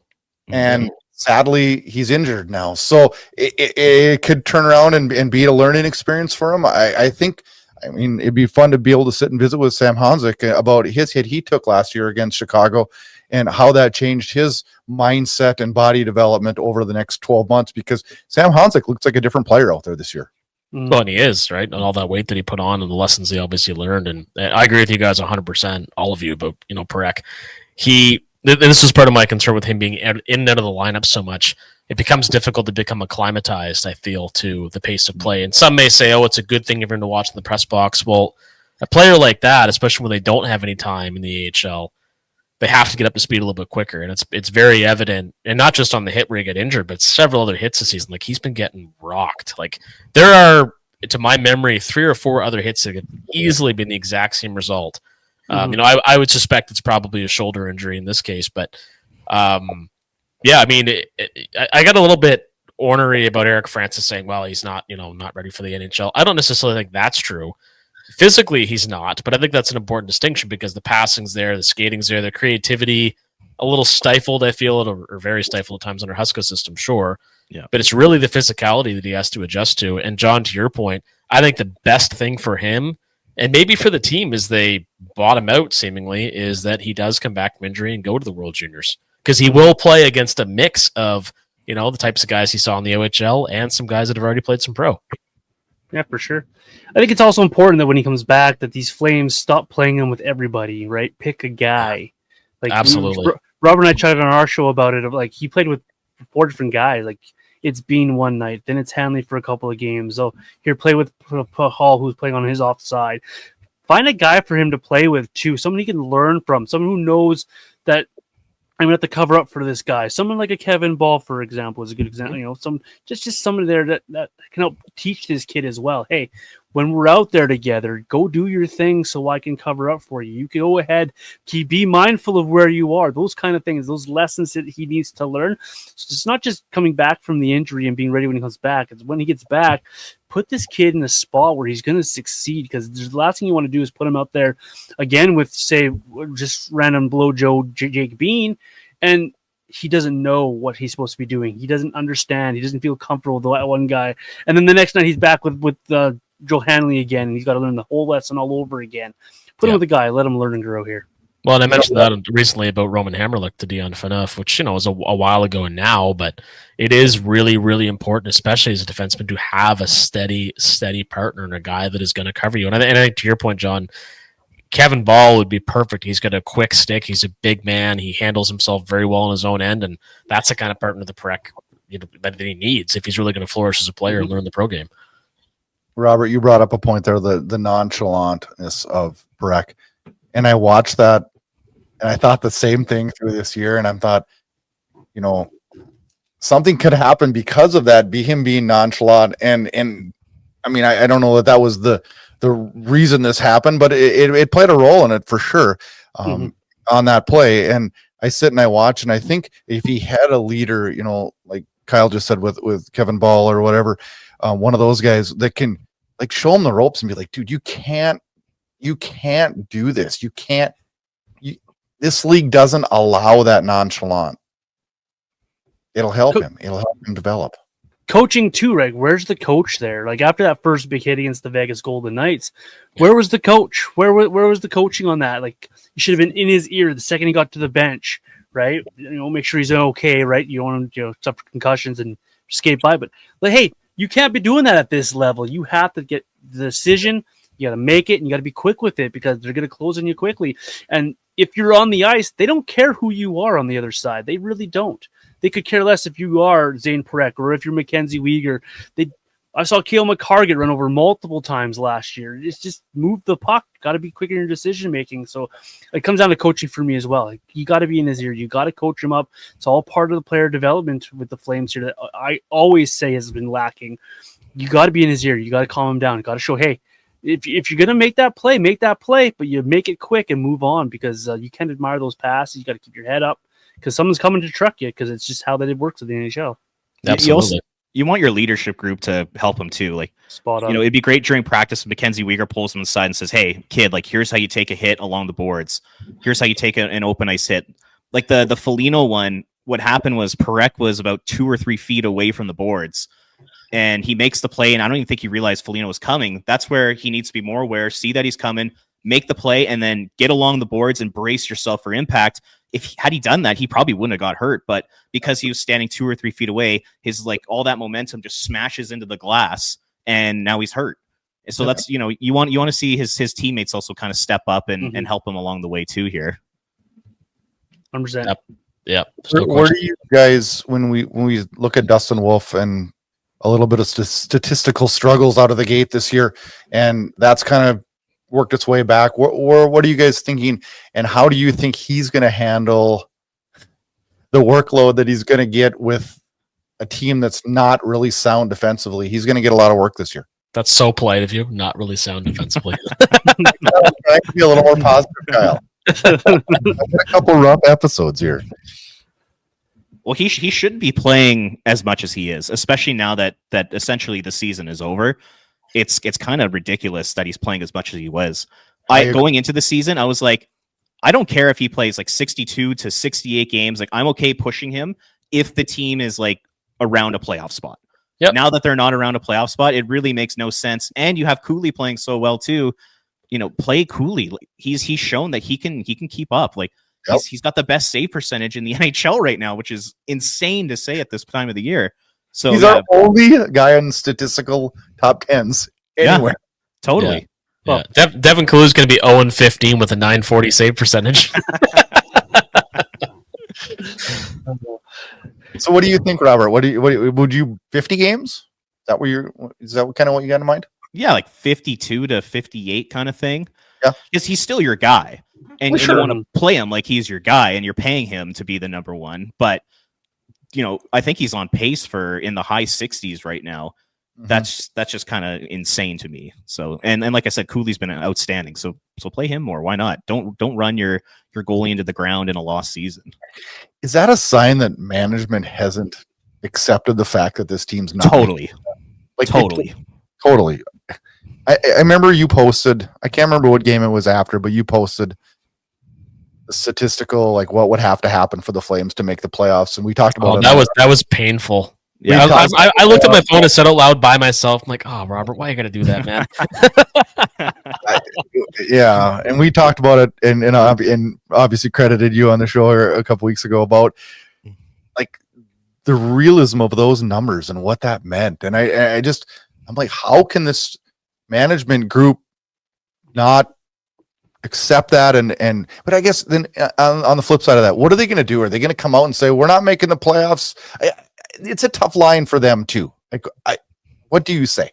And sadly, he's injured now. So it could turn around and be a learning experience for him. I think, I mean, it'd be fun to be able to sit and visit with Sam Honzik about his hit he took last year against Chicago and how that changed his mindset and body development over the next 12 months, because Sam Honzik looks like a different player out there this year. Well, and he is, right? And all that weight that he put on and the lessons he obviously learned. And I agree with you guys 100%, all of you, but, you know, Parekh, this is part of my concern with him being in and out of the lineup so much. It becomes difficult to become acclimatized, I feel, to the pace of play. And some may say, oh, it's a good thing everyone to watch in the press box. Well, a player like that, especially when they don't have any time in the AHL, they have to get up to speed a little bit quicker. And it's very evident, and not just on the hit where he got injured, but several other hits this season. Like, he's been getting rocked. Like, there are, to my memory, 3 or 4 other hits that could easily been the exact same result. You know, I would suspect it's probably a shoulder injury in this case, but yeah, I mean, I got a little bit ornery about Eric Francis saying, well, he's not ready for the NHL. I don't necessarily think that's true. Physically, he's not, but I think that's an important distinction because the passing's there, the skating's there, the creativity, a little stifled, I feel, or very stifled at times under Huska system, sure. Yeah. But it's really the physicality that he has to adjust to. And John, to your point, I think the best thing for him, and maybe for the team as they bottom out seemingly, is that he does come back from injury and go to the World Juniors. Because he will play against a mix of, you know, the types of guys he saw in the OHL and some guys that have already played some pro. Yeah, for sure. I think it's also important that when he comes back, that these Flames stop playing him with everybody, right? Pick a guy. Like, absolutely. Robert and I chatted on our show about it. Like, he played with 4 different guys. Like, it's Bean one night, then it's Hanley for a couple of games. So here, play with Hall, who's playing on his offside. Find a guy for him to play with too. Someone he can learn from. Someone who knows that I'm gonna have to cover up for this guy. Someone like a Kevin Ball, for example, is a good example. You know, just somebody there that can help teach this kid as well. Hey, when we're out there together, go do your thing so I can cover up for you. You can go ahead, be mindful of where you are. Those kind of things, those lessons that he needs to learn. So it's not just coming back from the injury and being ready when he comes back. It's when he gets back, put this kid in a spot where he's going to succeed, because the last thing you want to do is put him out there again with, say, just random blow Joe Jake Bean, and he doesn't know what he's supposed to be doing. He doesn't understand. He doesn't feel comfortable with that one guy. And then the next night he's back with Joe Hanley again, and he's got to learn the whole lesson all over again. Put him with the guy. Let him learn and grow here. Well, and I mentioned that recently about Roman Hammerlick to Dion Phaneuf, which, you know, is a while ago now, but it is really, really important, especially as a defenseman, to have a steady partner and a guy that is going to cover you. And I think, to your point, John, Kevin Ball would be perfect. He's got a quick stick. He's a big man. He handles himself very well on his own end, and that's the kind of partner the Parekh, you know, that he needs if he's really going to flourish as a player and learn the pro game. Robert, you brought up a point there, the nonchalantness of Parekh. And I watched that, and I thought the same thing through this year. And I thought, you know, something could happen because of that, him being nonchalant. And I mean, I don't know that was the reason this happened, but it played a role in it for sure on that play. And I sit and I watch, and I think if he had a leader, you know, like Kyle just said with Kevin Ball or whatever, one of those guys that can, like, show him the ropes and be like, dude, you can't do this. This league doesn't allow that nonchalant. It'll help him. It'll help him develop. Coaching too, right? Where's the coach there? Like, after that first big hit against the Vegas Golden Knights, where was the coach? Where was the coaching on that? Like, you should have been in his ear the second he got to the bench, right? You know, make sure he's okay, right? You don't want him to suffer concussions and skate by. But hey, you can't be doing that at this level. You have to get the decision. You got to make it, and you got to be quick with it because they're going to close on you quickly. And if you're on the ice, they don't care who you are on the other side. They really don't. They could care less if you are Zane Parekh or if you're Mackenzie Weegar. I saw Cale McCarr get run over multiple times last year. It's just move the puck. Got to be quicker in your decision making. So it comes down to coaching for me as well. Like, you got to be in his ear. You got to coach him up. It's all part of the player development with the Flames here that I always say has been lacking. You got to be in his ear. You got to calm him down. You got to show, hey, if you're going to make that play, but you make it quick and move on because you can't admire those passes. You got to keep your head up because someone's coming to truck you because it's just how that it works with the NHL. Absolutely. You want your leadership group to help him too. Like, spot on. It'd be great during practice if Mackenzie Weegar pulls him aside and says, hey, kid, like, here's how you take a hit along the boards. Here's how you take an open ice hit. Like the Foligno one, what happened was Parekh was about 2 or 3 feet away from the boards. And he makes the play, and I don't even think he realized Foligno was coming. That's where he needs to be more aware, see that he's coming, make the play, and then get along the boards and brace yourself for impact. Had he done that, he probably wouldn't have got hurt. But because he was standing 2 or 3 feet away, his all that momentum just smashes into the glass, and now he's hurt. And so that's you want to see his teammates also kind of step up and help him along the way too here. 100%. Yep. Where do you guys when we look at Dustin Wolf and a little bit of statistical struggles out of the gate this year, and that's kind of worked its way back. What are you guys thinking, and how do you think he's going to handle the workload that he's going to get with a team that's not really sound defensively? He's going to get a lot of work this year. That's so polite of you. Not really sound defensively. I can be a little more positive, Kyle. I've had a couple rough episodes here. Well, he shouldn't be playing as much as he is, especially now that essentially the season is over. It's kind of ridiculous that he's playing as much as he was. Going into the season, I was like, I don't care if he plays like 62 to 68 games. Like, I'm okay pushing him if the team is like around a playoff spot. Yep. Now that they're not around a playoff spot, it really makes no sense. And you have Cooley playing so well too. Play Cooley. He's shown that he can keep up. Like, he's got the best save percentage in the NHL right now, which is insane to say at this time of the year. So he's our only guy on statistical top 10s anywhere. Yeah, totally. Yeah. Devin Kalu is going to be 0-15 with a 940 save percentage. So what do you think, Robert? Would you 50 games? Is that kind of what you got in mind? Yeah, like 52 to 58 kind of thing. Yeah. Because he's still your guy. And Well, you want to play him like he's your guy, and you're paying him to be the number one. But, I think he's on pace for in the high 60s right now. Mm-hmm. That's just kind of insane to me. So, and like I said, Cooley's been outstanding. So play him more. Why not? Don't run your goalie into the ground in a lost season. Is that a sign that management hasn't accepted the fact that this team's not totally? Totally. I remember you posted, I can't remember what game it was after, but you posted a statistical, like what would have to happen for the Flames to make the playoffs. And we talked about it. That was painful. Yeah, I looked at my phone and said out loud by myself, I'm like, oh, Robert, why are you going to do that, man? Yeah. And we talked about it and obviously credited you on the show a couple weeks ago about like the realism of those numbers and what that meant. And I'm like, how can this management group not accept that? But I guess then on the flip side of that, what are they going to do? Are they going to come out and say, we're not making the playoffs? It's a tough line for them too. Like, what do you say?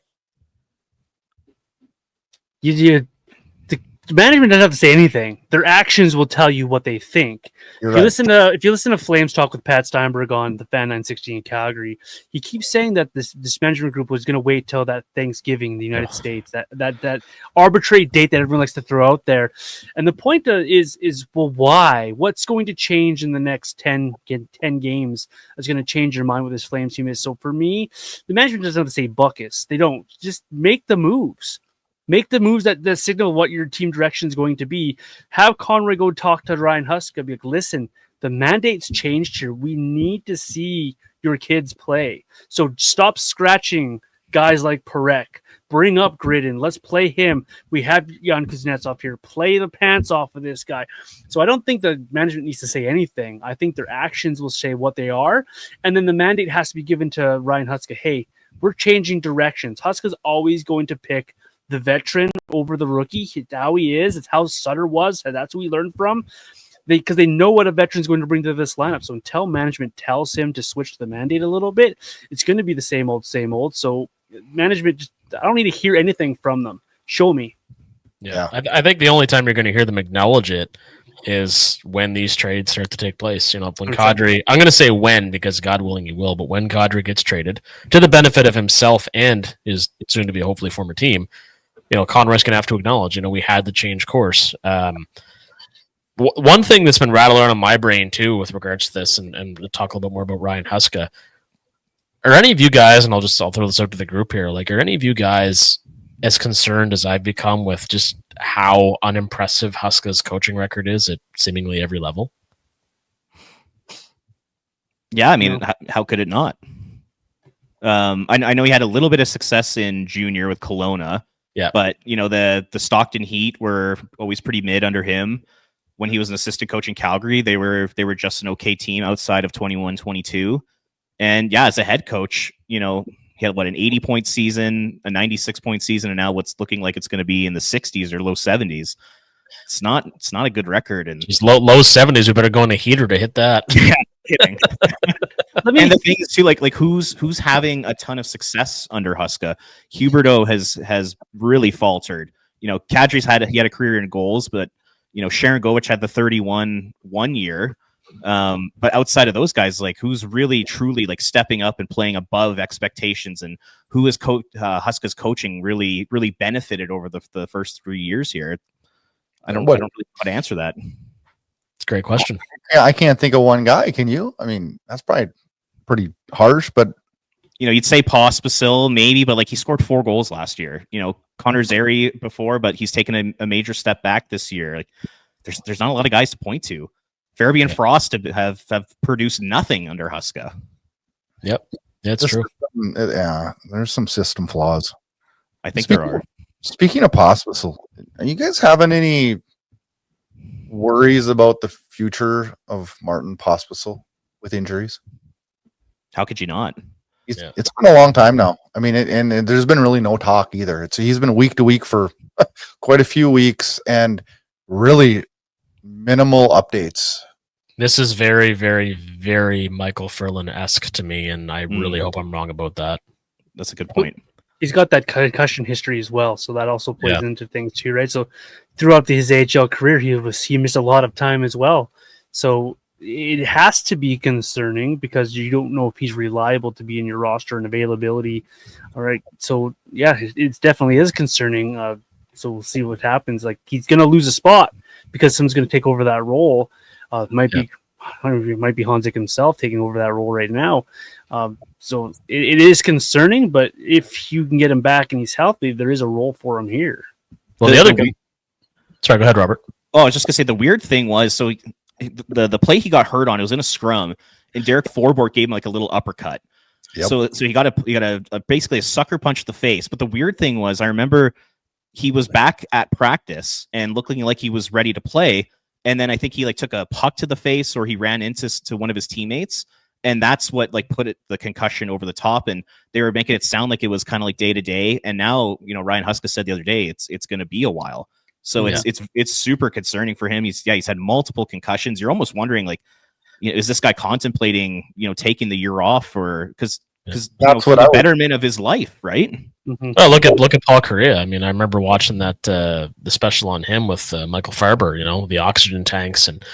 The management doesn't have to say anything. Their actions will tell you what they think. If you listen to Flames talk with Pat Steinberg on the Fan 960 in Calgary, he keeps saying that this management group was going to wait till that Thanksgiving in the United States, that arbitrary date that everyone likes to throw out there. And the point is well, why? What's going to change in the next 10 games that's going to change your mind with this Flames team is? So for me, the management doesn't have to say buckets. They don't. Just make the moves. Make the moves that signal what your team direction is going to be. Have Conroy go talk to Ryan Huska. Be like, listen, the mandate's changed here. We need to see your kids play. So stop scratching guys like Parekh. bring up Gridden. Let's play him. We have Jan Kuznetsov here. Play the pants off of this guy. So I don't think the management needs to say anything. I think their actions will say what they are. And then the mandate has to be given to Ryan Huska. Hey, we're changing directions. Huska's always going to pick the veteran over the rookie. It's how he is. It's how Sutter was. And that's what we learned from. Because they know what a veteran's going to bring to this lineup. So until management tells him to switch to the mandate a little bit, it's going to be the same old, same old. So management, I don't need to hear anything from them. Show me. Yeah. I think the only time you're going to hear them acknowledge it is when these trades start to take place. You know, when Kadri, I'm going to say when, because God willing he will, but when Kadri gets traded to the benefit of himself and his soon to be hopefully former team, you know, Conroy's going to have to acknowledge, you know, we had to change course. One thing that's been rattling around in my brain too with regards to this, and to talk a little bit more about Ryan Huska, are any of you guys, and I'll throw this out to the group here, like, are any of you guys as concerned as I've become with just how unimpressive Huska's coaching record is at seemingly every level? Yeah, I mean, how could it not? I know he had a little bit of success in junior with Kelowna, but you know, the Stockton Heat were always pretty mid under him. When he was an assistant coach in Calgary, they were just an okay team outside of 21-22. And yeah, as a head coach, you know, he had an 80-point season, a 96-point season, and now what's looking like it's going to be in the 60s or low 70s. It's not a good record. And just low 70s. We better go in a heater to hit that. Yeah, kidding. And the thing is too, like who's having a ton of success under Huska? Huberdeau has really faltered. You know, Kadri's had a career in goals, but you know, Sharon Govich had the 31 one year. But outside of those guys, like, who's really truly like stepping up and playing above expectations, and who is Huska's coaching really benefited over the first 3 years here? I don't really know how to answer that. It's a great question. Yeah, I can't think of one guy. Can you? I mean, that's probably pretty harsh, but you know, you'd say Pospisil maybe, but like, he scored 4 goals last year. You know, Connor Zary before, but he's taken a major step back this year. Like, there's not a lot of guys to point to. Farabee and Frost have produced nothing under Huska. Yep, that's true. There's some system flaws. I think there are. Speaking of Pospisil, are you guys having any worries about the future of Martin Pospisil with injuries? How could you not? It's been a long time now. I mean, and there's been really no talk either. He's been week to week for quite a few weeks, and really minimal updates. This is very, very, very Michael Furlan-esque to me, and I really hope I'm wrong about that. That's a good point. He's got that concussion history as well, so that also plays into things too, right? So throughout his AHL career, he missed a lot of time as well. So it has to be concerning because you don't know if he's reliable to be in your roster and availability. All right, so yeah, it definitely is concerning. So we'll see what happens. Like, he's going to lose a spot because someone's going to take over that role. It might be Hanzik himself taking over that role right now. So it is concerning, but if you can get him back and he's healthy, there is a role for him here. Well, sorry, go ahead, Robert. Oh, I was just gonna say, the weird thing was, so the play he got hurt on, it was in a scrum, and Derek Forbort gave him like a little uppercut. Yep. So he got a basically a sucker punch to the face. But the weird thing was, I remember he was back at practice and looking like he was ready to play. And then I think he like took a puck to the face, or he ran into one of his teammates, and that's what like put the concussion over the top. And they were making it sound like it was kind of like day to day. And now, you know, Ryan Huska said the other day it's going to be a while. So it's super concerning for him. He's had multiple concussions. You're almost wondering, like, you know, is this guy contemplating, you know, taking the year off, or because that's what the betterment of his life, right? Mm-hmm. Well, look at Paul Correa. I mean, I remember watching that the special on him with Michael Farber. You know, the oxygen tanks and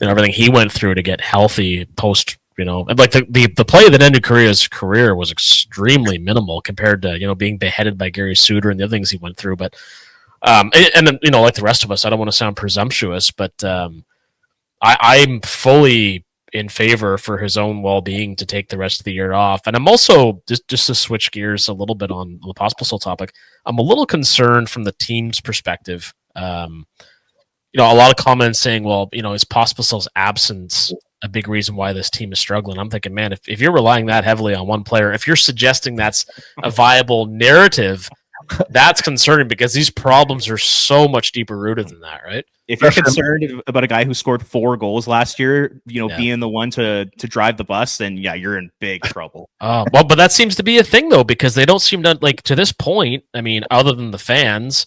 everything he went through to get healthy post. You know, and like the play that ended Correa's career was extremely minimal compared to, you know, being beheaded by Gary Suter and the other things he went through. But and then, you know, like the rest of us, I don't want to sound presumptuous, but I'm fully in favor for his own well-being to take the rest of the year off. And I'm also, just to switch gears a little bit on the Pospisil topic, I'm a little concerned from the team's perspective. You know, a lot of comments saying, well, you know, is Pospisil's absence a big reason why this team is struggling? I'm thinking, man, if you're relying that heavily on one player, if you're suggesting that's a viable narrative, that's concerning because these problems are so much deeper rooted than that, right? If you're concerned about a guy who scored 4 goals last year, being the one to drive the bus, then yeah, you're in big trouble. Well, but that seems to be a thing though, because they don't seem to to this point. I mean, other than the fans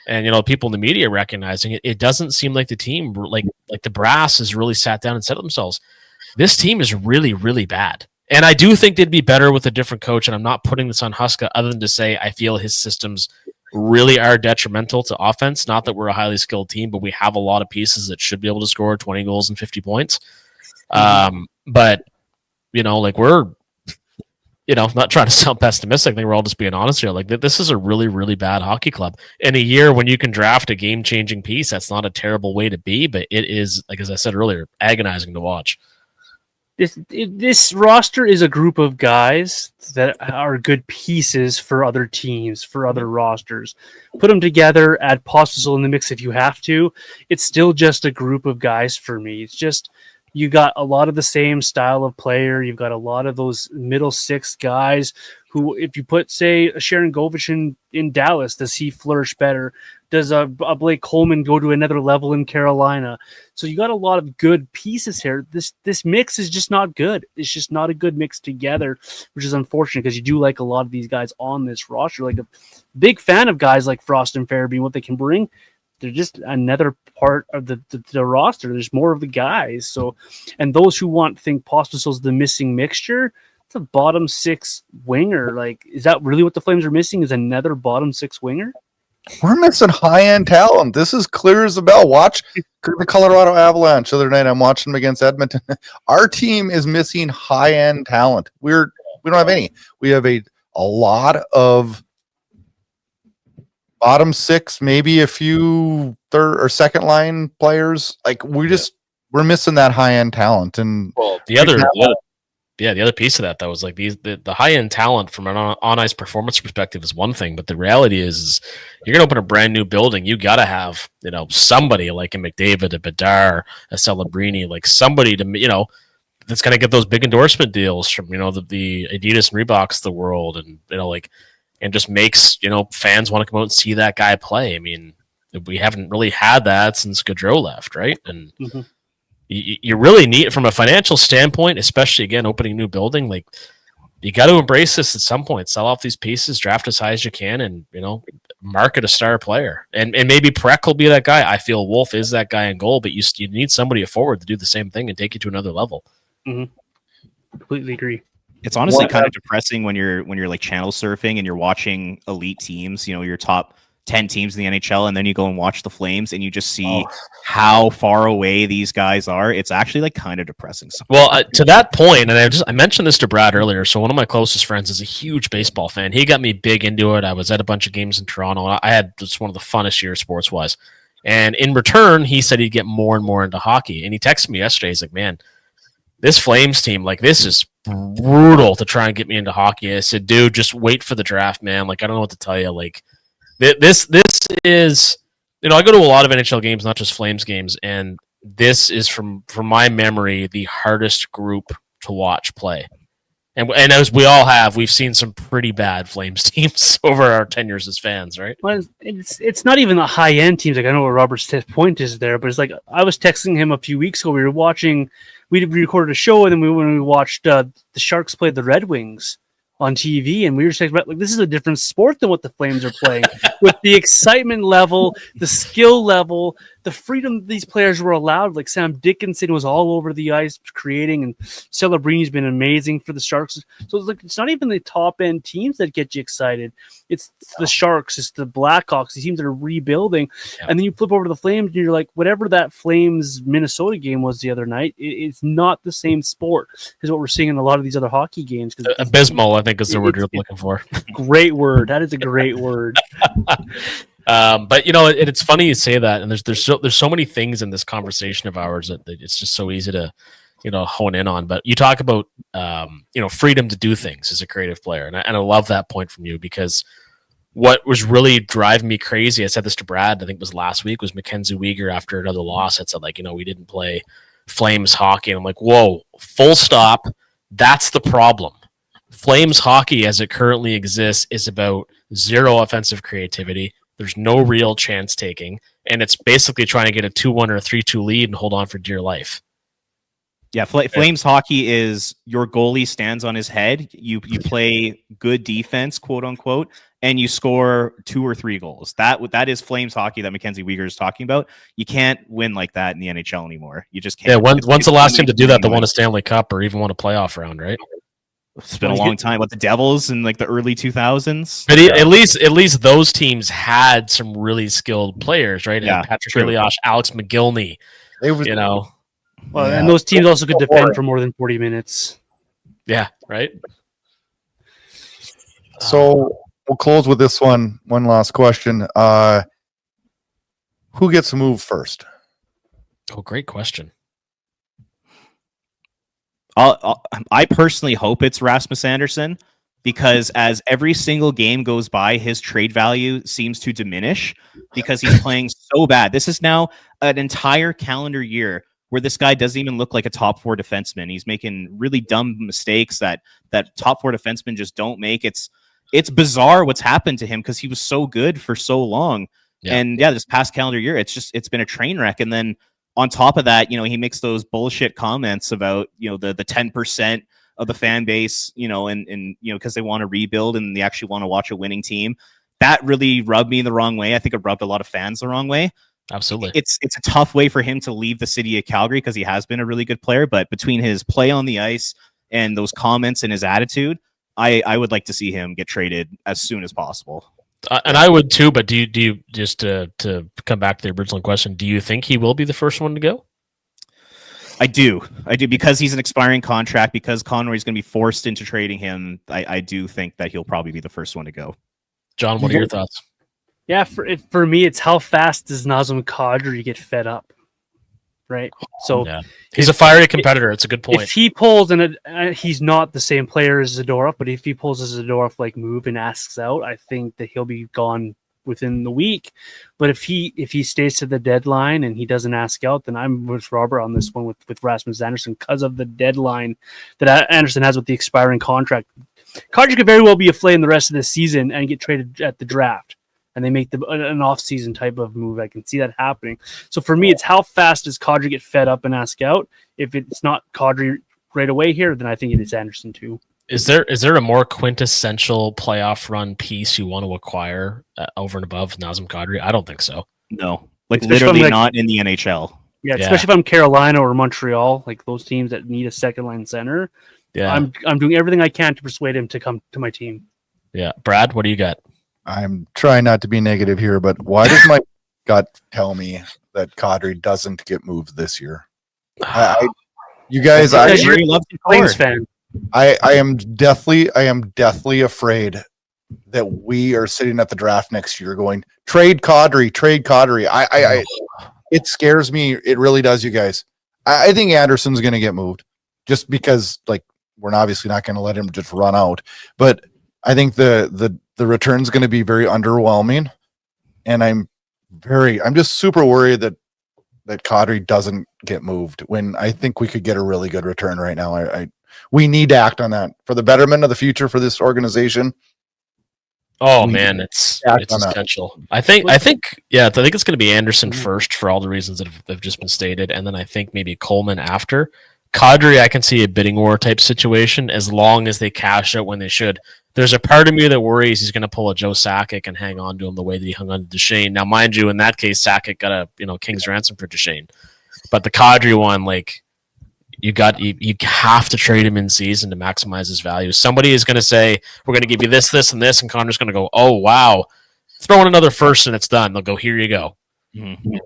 and people in the media recognizing it, it doesn't seem like the team, like the brass, has really sat down and said to themselves, "This team is really, really bad." And I do think they'd be better with a different coach. And I'm not putting this on Huska, other than to say I feel his systems really are detrimental to offense. Not that we're a highly skilled team, but we have a lot of pieces that should be able to score 20 goals and 50 points. But we're not trying to sound pessimistic. I think we're all just being honest here. Like, this is a really, really bad hockey club. In a year when you can draft a game-changing piece, that's not a terrible way to be, but it is, like as I said earlier, agonizing to watch. This roster is a group of guys that are good pieces for other teams, for other rosters. Put them together, add Pospisil in the mix if you have to. It's still just a group of guys for me. It's just, you got a lot of the same style of player. You've got a lot of those middle six guys who, if you put, say, a Sharon Govich in Dallas, does he flourish better? Does a Blake Coleman go to another level in Carolina? So you got a lot of good pieces here. This mix is just not good. It's just not a good mix together, which is unfortunate because you do like a lot of these guys on this roster. Like, a big fan of guys like Frost and Farabee, what they can bring. They're just another part of the roster. There's more of the guys. So, and those who think Pospisil's the missing mixture, it's a bottom 6 winger. Like, is that really what the Flames are missing? Is another bottom 6 winger? We're missing high-end talent. This is clear as a bell. Watch the Colorado Avalanche the other night. I'm watching them against Edmonton. Our team is missing high-end talent. We don't have any. We have a lot of bottom 6, maybe a few third or second line players. Like, we're missing that high-end talent. And the other piece of that, though, is like the high-end talent from an on-ice performance perspective is one thing, but the reality is you're going to open a brand new building. You got to have, somebody like a McDavid, a Bedard, a Celebrini, like somebody to, that's going to get those big endorsement deals from, the Adidas and Reeboks of the world, and, and just makes, fans want to come out and see that guy play. I mean, we haven't really had that since Gaudreau left, right? And you really need, from a financial standpoint, especially, again, opening a new building, like, you got to embrace this at some point. Sell off these pieces, draft as high as you can, and, market a star player. And maybe Parekh will be that guy. I feel Wolf is that guy in goal, but you need somebody forward to do the same thing and take you to another level. Completely agree. It's honestly kind of depressing when you're like channel surfing and you're watching elite teams, your top 10 teams in the NHL, and then you go and watch the Flames and you just see how far away these guys are. It's actually like kind of depressing. Well, to that point, and I mentioned this to Brad earlier. So one of my closest friends is a huge baseball fan. He got me big into it. I was at a bunch of games in Toronto. I had just one of the funnest years sports wise. And in return, he said he'd get more and more into hockey. And he texted me yesterday. He's like, "Man, this Flames team, like, this is brutal to try and get me into hockey." I said, "Dude, just wait for the draft, man. Like, I don't know what to tell you. Like, this is, I go to a lot of NHL games, not just Flames games, and this is from my memory the hardest group to watch play. And as we've seen some pretty bad Flames teams over our tenures as fans, right? Well, it's not even the high end teams. Like, I know what Robert's point is there, but it's like, I was texting him a few weeks ago. We recorded a show, and then when we watched the Sharks play the Red Wings on TV, and we were saying, like, this is a different sport than what the Flames are playing. With the excitement level, the skill level, the freedom these players were allowed. Like, Sam Dickinson was all over the ice creating, and Celebrini's been amazing for the Sharks. So it's not even the top end teams that get you excited. It's the Sharks, it's the Blackhawks, these teams that are rebuilding. Yeah. And then you flip over to the Flames, and you're like, whatever that Flames Minnesota game was the other night, it's not the same sport as what we're seeing in a lot of these other hockey games. Abysmal, I think, is the word you're looking for. Great word. That is a great word. But it's funny you say that, and there's so many things in this conversation of ours that it's just so easy to hone in on. But you talk about freedom to do things as a creative player, and I love that point from you, because what was really driving me crazy, I said this to Brad, I think it was last week, was Mackenzie Weegar after another loss had said, like, we didn't play Flames hockey, and I'm like, whoa, full stop. That's the problem. Flames hockey as it currently exists is about zero offensive creativity. There's no real chance taking, and it's basically trying to get a 2-1 or a 3-2 lead and hold on for dear life. Yeah, Flames hockey is your goalie stands on his head. You play good defense, quote unquote, and you score 2 or 3 goals. That is Flames hockey that Mackenzie Weegar is talking about. You can't win like that in the NHL anymore. You just can't. Yeah, when's the last team to do that that won a Stanley Cup or even won a playoff round, right? It's been a long time. What, the Devils in like the early 2000s? But at least those teams had some really skilled players, right? Yeah, And Patrick Iliosh, Alex McGillney, Well, and those teams also could defend for more than 40 minutes. Yeah, right? So we'll close with this one. One last question. Who gets moved first? Oh, great question. I personally hope it's Rasmus Andersson, because as every single game goes by, his trade value seems to diminish because he's playing so bad. This is now an entire calendar year where this guy doesn't even look like a top 4 defenseman. He's making really dumb mistakes that top 4 defensemen just don't make. It's bizarre what's happened to him because he was so good for so long. Yeah. And this past calendar year, it's been a train wreck. And then on top of that, he makes those bullshit comments about, the 10% of the fan base, and because they want to rebuild and they actually want to watch a winning team. That really rubbed me the wrong way. I think it rubbed a lot of fans the wrong way. Absolutely. It's a tough way for him to leave the city of Calgary because he has been a really good player, but between his play on the ice and those comments and his attitude, I would like to see him get traded as soon as possible. And I would too, but do you just to come back to the original question, do you think he will be the first one to go? I do, because he's an expiring contract, because Conroy's going to be forced into trading him. I do think that he'll probably be the first one to go. John, what are your thoughts? Yeah, for me, it's how fast does Nazem Kadri get fed up, right? So he's a fiery competitor. It's a good point. If he pulls, and he's not the same player as Zadorov, but if he pulls a Zadorov move and asks out, I think that he'll be gone within the week. But if he stays to the deadline and he doesn't ask out, then I'm with Robert on this one with Rasmus Andersson because of the deadline that Andersson has with the expiring contract. Kadri could very well be a flame the rest of the season and get traded at the draft. And they make an off-season type of move. I can see that happening. So for me, it's how fast does Kadri get fed up and ask out? If it's not Kadri right away here, then I think it is Andersson too. Is there a more quintessential playoff run piece you want to acquire over and above Nazem Kadri? I don't think so. No, literally not in the NHL. Yeah, especially if I'm Carolina or Montreal, like those teams that need a second-line center. Yeah, I'm doing everything I can to persuade him to come to my team. Yeah, Brad, what do you got? I'm trying not to be negative here, but why does my gut tell me that Kadri doesn't get moved this year? You guys, I really love the Flames fan. I am deathly afraid that we are sitting at the draft next year going trade Kadri. It scares me. It really does, you guys. I think Anderson's going to get moved just because, we're obviously not going to let him just run out, but I think the return's going to be very underwhelming, and I'm just super worried that Kadri doesn't get moved when I think we could get a really good return right now. We need to act on that for the betterment of the future for this organization. Oh man, it's essential. I think it's going to be Andersson first for all the reasons that have just been stated, and then I think maybe Coleman after. Kadri, I can see a bidding war type situation as long as they cash out when they should. There's a part of me that worries he's going to pull a Joe Sakic and hang on to him the way that he hung on to Duchesne. Now, mind you, in that case, Sakic got a king's ransom for Duchesne. But the Kadri one, you have to trade him in season to maximize his value. Somebody is going to say, we're going to give you this, this, and this, and Connor's going to go, oh, wow. Throw in another first and it's done. They'll go, here you go. Mm-hmm.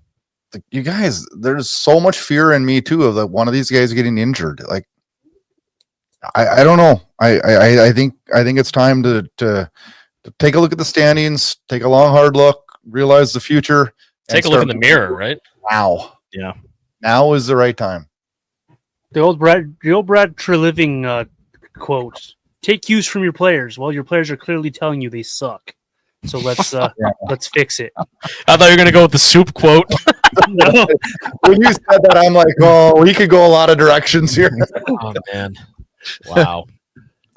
You guys, there's so much fear in me, too, of one of these guys getting injured. I don't know. I think it's time to take a look at the standings, take a long, hard look, realize the future. Take a look in the mirror, right? Now. Yeah. Now is the right time. The old Brad Treliving quote, take cues from your players. Well, your players are clearly telling you they suck. So let's fix it. I thought you were going to go with the soup quote. No. When you said that, I'm like, oh, we could go a lot of directions here. Oh, man. Wow.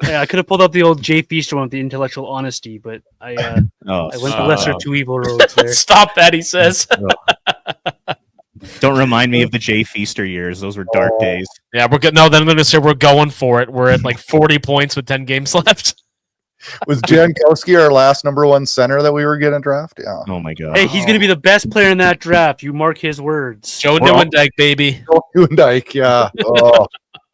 Yeah, I could have pulled up the old Jay Feaster one with the intellectual honesty, but I went the lesser of two evil roads there. Stop that, he says. Don't remind me of the Jay Feaster years. Those were dark days. Yeah, we're good. No, then I'm going to say we're going for it. We're at like 40 points with 10 games left. Was Jankowski our last number one center that we were going to draft? Yeah. Oh my god. Hey, he's going to be the best player in that draft. You mark his words. Joe Newendijk, baby. Dyke, yeah. Oh.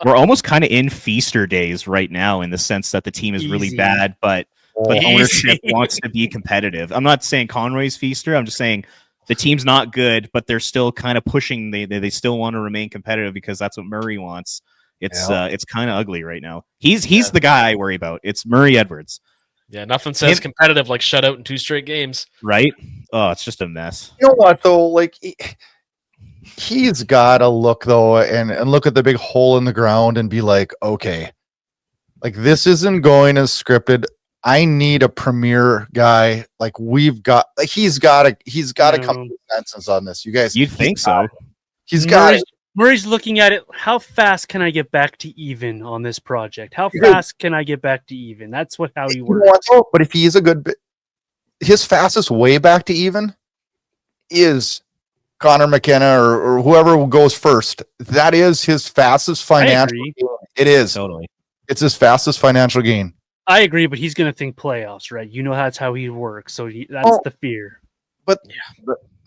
We're almost kind of in Feaster days right now in the sense that the team is really Easy. bad, but Easy. ownership wants to be competitive. I'm not saying Conroy's Feaster. I'm just saying the team's not good, but they're still kind of pushing. They still want to remain competitive because that's what Murray wants. It's kind of ugly right now. He's the guy I worry about. It's Murray Edwards. Yeah, nothing says competitive like shutout in 2 straight games. Right? Oh, it's just a mess. You know what though? Like he's got to look though and look at the big hole in the ground and be like, okay, like this isn't going as scripted. I need a premier guy. Like he's got to come to consensus on this. You guys, You'd think so. He's got it. Murray's looking at it. How fast can I get back to even on this project? How fast can I get back to even? That's how he works. But if he's a good, his fastest way back to even is Connor McKenna or whoever goes first. That is his fastest financial gain. It is. Totally. It's his fastest financial gain. I agree, but he's going to think playoffs, right? You know that's how he works. So that's the fear. But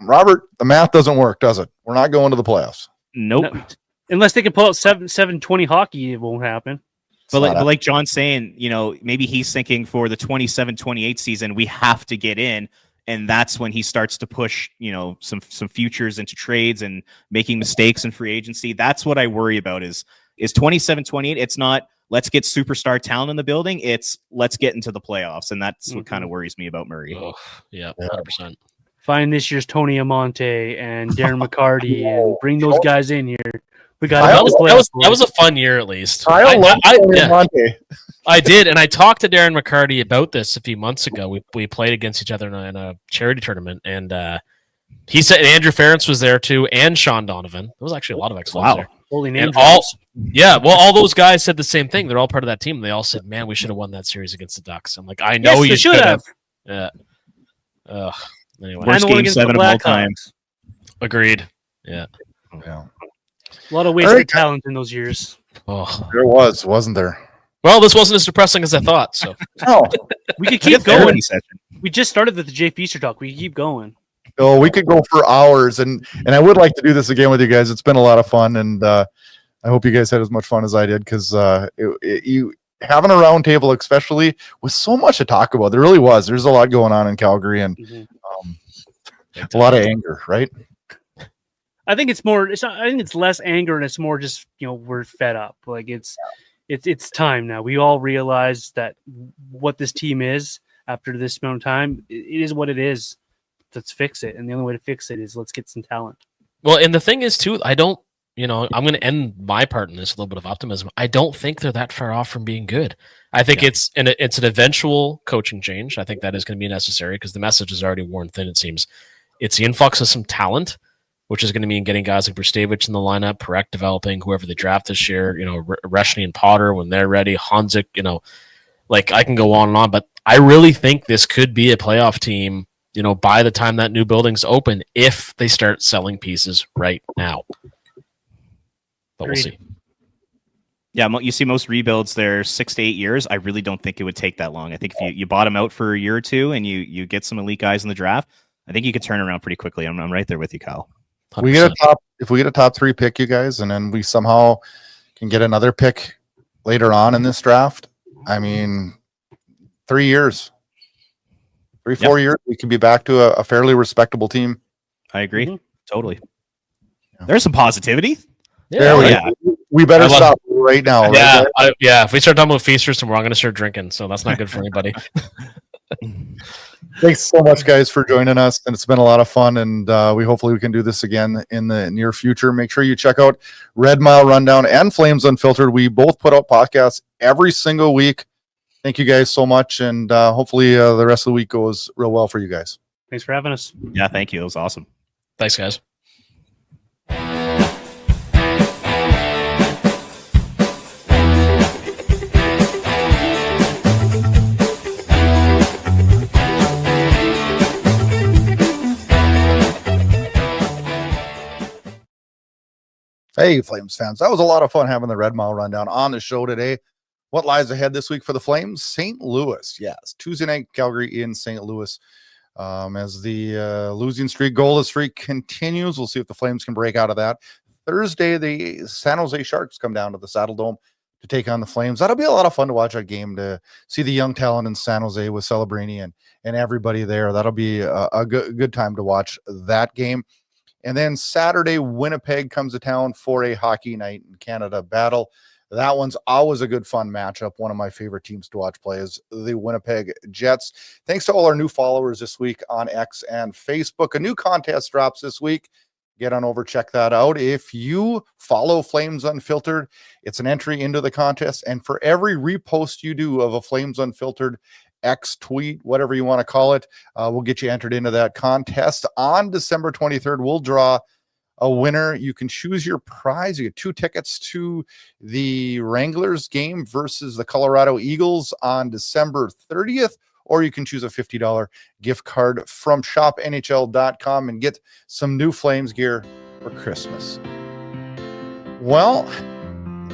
Robert, the math doesn't work, does it? We're not going to the playoffs. Nope. No, unless they can pull out 7-20 hockey, it won't happen. But like John's saying, maybe he's thinking for the 27-28 season, we have to get in. And that's when he starts to push, some futures into trades and making mistakes in free agency. That's what I worry about is 27-28. It's not let's get superstar talent in the building. It's let's get into the playoffs. And that's what kind of worries me about Murray. Oh, yeah, 100%. Find this year's Tony Amonte and Darren McCarty and bring those guys in here. We got that was a fun year at least. I did, and I talked to Darren McCarty about this a few months ago. We played against each other in a charity tournament, and he said Andrew Ferentz was there too, and Sean Donovan. There was actually a lot of excellence there. Holy name! All those guys said the same thing. They're all part of that team. They all said, "Man, we should have won that series against the Ducks." I'm like, I know you should have. Yeah. Anyway, worst game 7 of all time. Agreed. Yeah. Yeah. A lot of wasted talent in those years. Oh, there wasn't there? Well, this wasn't as depressing as I thought. So no, we could keep going. We just started with the Jay Feaster talk. We can keep going. Oh, we could go for hours, and I would like to do this again with you guys. It's been a lot of fun, and I hope you guys had as much fun as I did because you having a round table, especially with so much to talk about. There really was. There's a lot going on in Calgary, and a lot of anger, right? I think it's more. I think it's less anger, and it's more just we're fed up. Like it's time now. We all realize that what this team is after this amount of time. It is what it is. Let's fix it, and the only way to fix it is let's get some talent. Well, and the thing is too, I don't. I'm going to end my part in this with a little bit of optimism. I don't think they're that far off from being good. I think it's an eventual coaching change. I think that is going to be necessary because the message is already worn thin. It seems it's the influx of some talent, which is going to mean getting guys like Brustevich in the lineup, Parekh developing, whoever they draft this year, Reshny and Potter when they're ready, Hanzik, like I can go on and on, but I really think this could be a playoff team, by the time that new building's open, if they start selling pieces right now. But we'll see. Yeah, you see most rebuilds, they're 6 to 8 years. I really don't think it would take that long. I think if you bottom out for a year or two and you get some elite guys in the draft, I think you could turn around pretty quickly. I'm right there with you, Kyle. 100%. If we get a top 3 pick, you guys, and then we somehow can get another pick later on in this draft. I mean, 3 years, 4 years, we could be back to a fairly respectable team. I agree. Totally. Yeah. There's some positivity. We better stop right now. Yeah, right? If we start talking about feasters tomorrow, I'm going to start drinking, so that's not good for anybody. Thanks so much, guys, for joining us, and it's been a lot of fun, and hopefully we can do this again in the near future. Make sure you check out Red Mile Rundown and Flames Unfiltered. We both put out podcasts every single week. Thank you guys so much, and hopefully the rest of the week goes real well for you guys. Thanks for having us. Yeah, thank you. It was awesome. Thanks, guys. Hey, Flames fans. That was a lot of fun having the Red Mile Rundown on the show today. What lies ahead this week for the Flames? St. Louis. Yes, Tuesday night, Calgary in St. Louis. As the losing streak, goalless streak continues, we'll see if the Flames can break out of that. Thursday, the San Jose Sharks come down to the Saddle Dome to take on the Flames. That'll be a lot of fun to watch that game, to see the young talent in San Jose with Celebrini and everybody there. That'll be a good time to watch that game. And then Saturday, Winnipeg comes to town for a hockey night in Canada battle. That one's always a good, fun matchup. One of my favorite teams to watch play is the Winnipeg Jets. Thanks to all our new followers this week on X and Facebook. A new contest drops this week. Get on over, check that out. If you follow Flames Unfiltered, it's an entry into the contest. And for every repost you do of a Flames Unfiltered X tweet, whatever you want to call it, we'll get you entered into that contest. On December 23rd, we'll draw a winner. You can choose your prize. You get 2 tickets to the Wranglers game versus the Colorado Eagles on December 30th, or you can choose a $50 gift card from shopnhl.com and get some new Flames gear for Christmas. Well,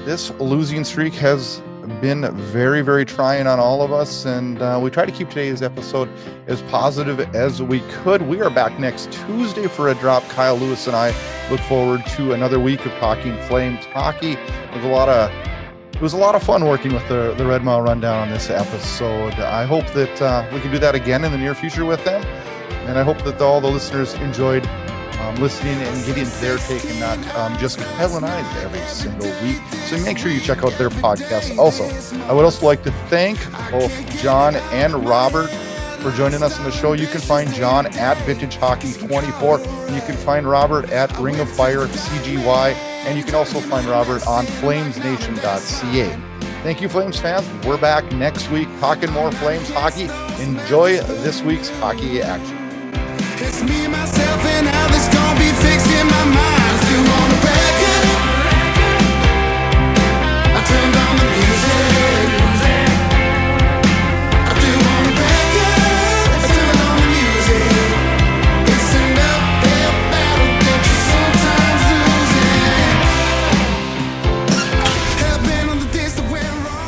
this losing streak has been very, very trying on all of us, and we try to keep today's episode as positive as we could. We are back next Tuesday for a drop. Kyle Lewis and I look forward to another week of talking Flames hockey. It was a lot of fun working with the Red Mile Rundown on this episode. I hope that we can do that again in the near future with them, and I hope that all the listeners enjoyed listening and getting their take and not just Kyle and I's every single week. So make sure you check out their podcast. Also, I would also like to thank both John and Robert for joining us on the show. You can find John at Vintage Hockey 24, and you can find Robert at Ring of Fire Cgy, and you can also find Robert on flamesnation.ca. Thank you, Flames fans. We're back next week talking more Flames hockey. Enjoy this week's hockey action. It's me, myself, and how this gonna be fixed in my mind. Still on the record. I turned on the music. I still on the record. I turned on the music. It's an uphill battle that you sometimes losing. Have been on the days that went wrong.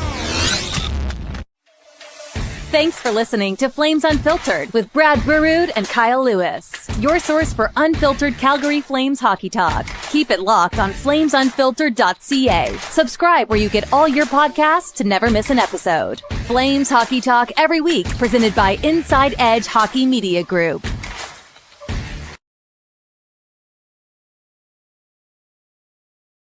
Thanks for listening to Flames Unfiltered with Brad Burud and Kyle Lewis, your source for unfiltered Calgary Flames hockey talk. Keep it locked on flamesunfiltered.ca. Subscribe where you get all your podcasts to never miss an episode. Flames hockey talk every week, presented by Inside Edge Hockey Media Group.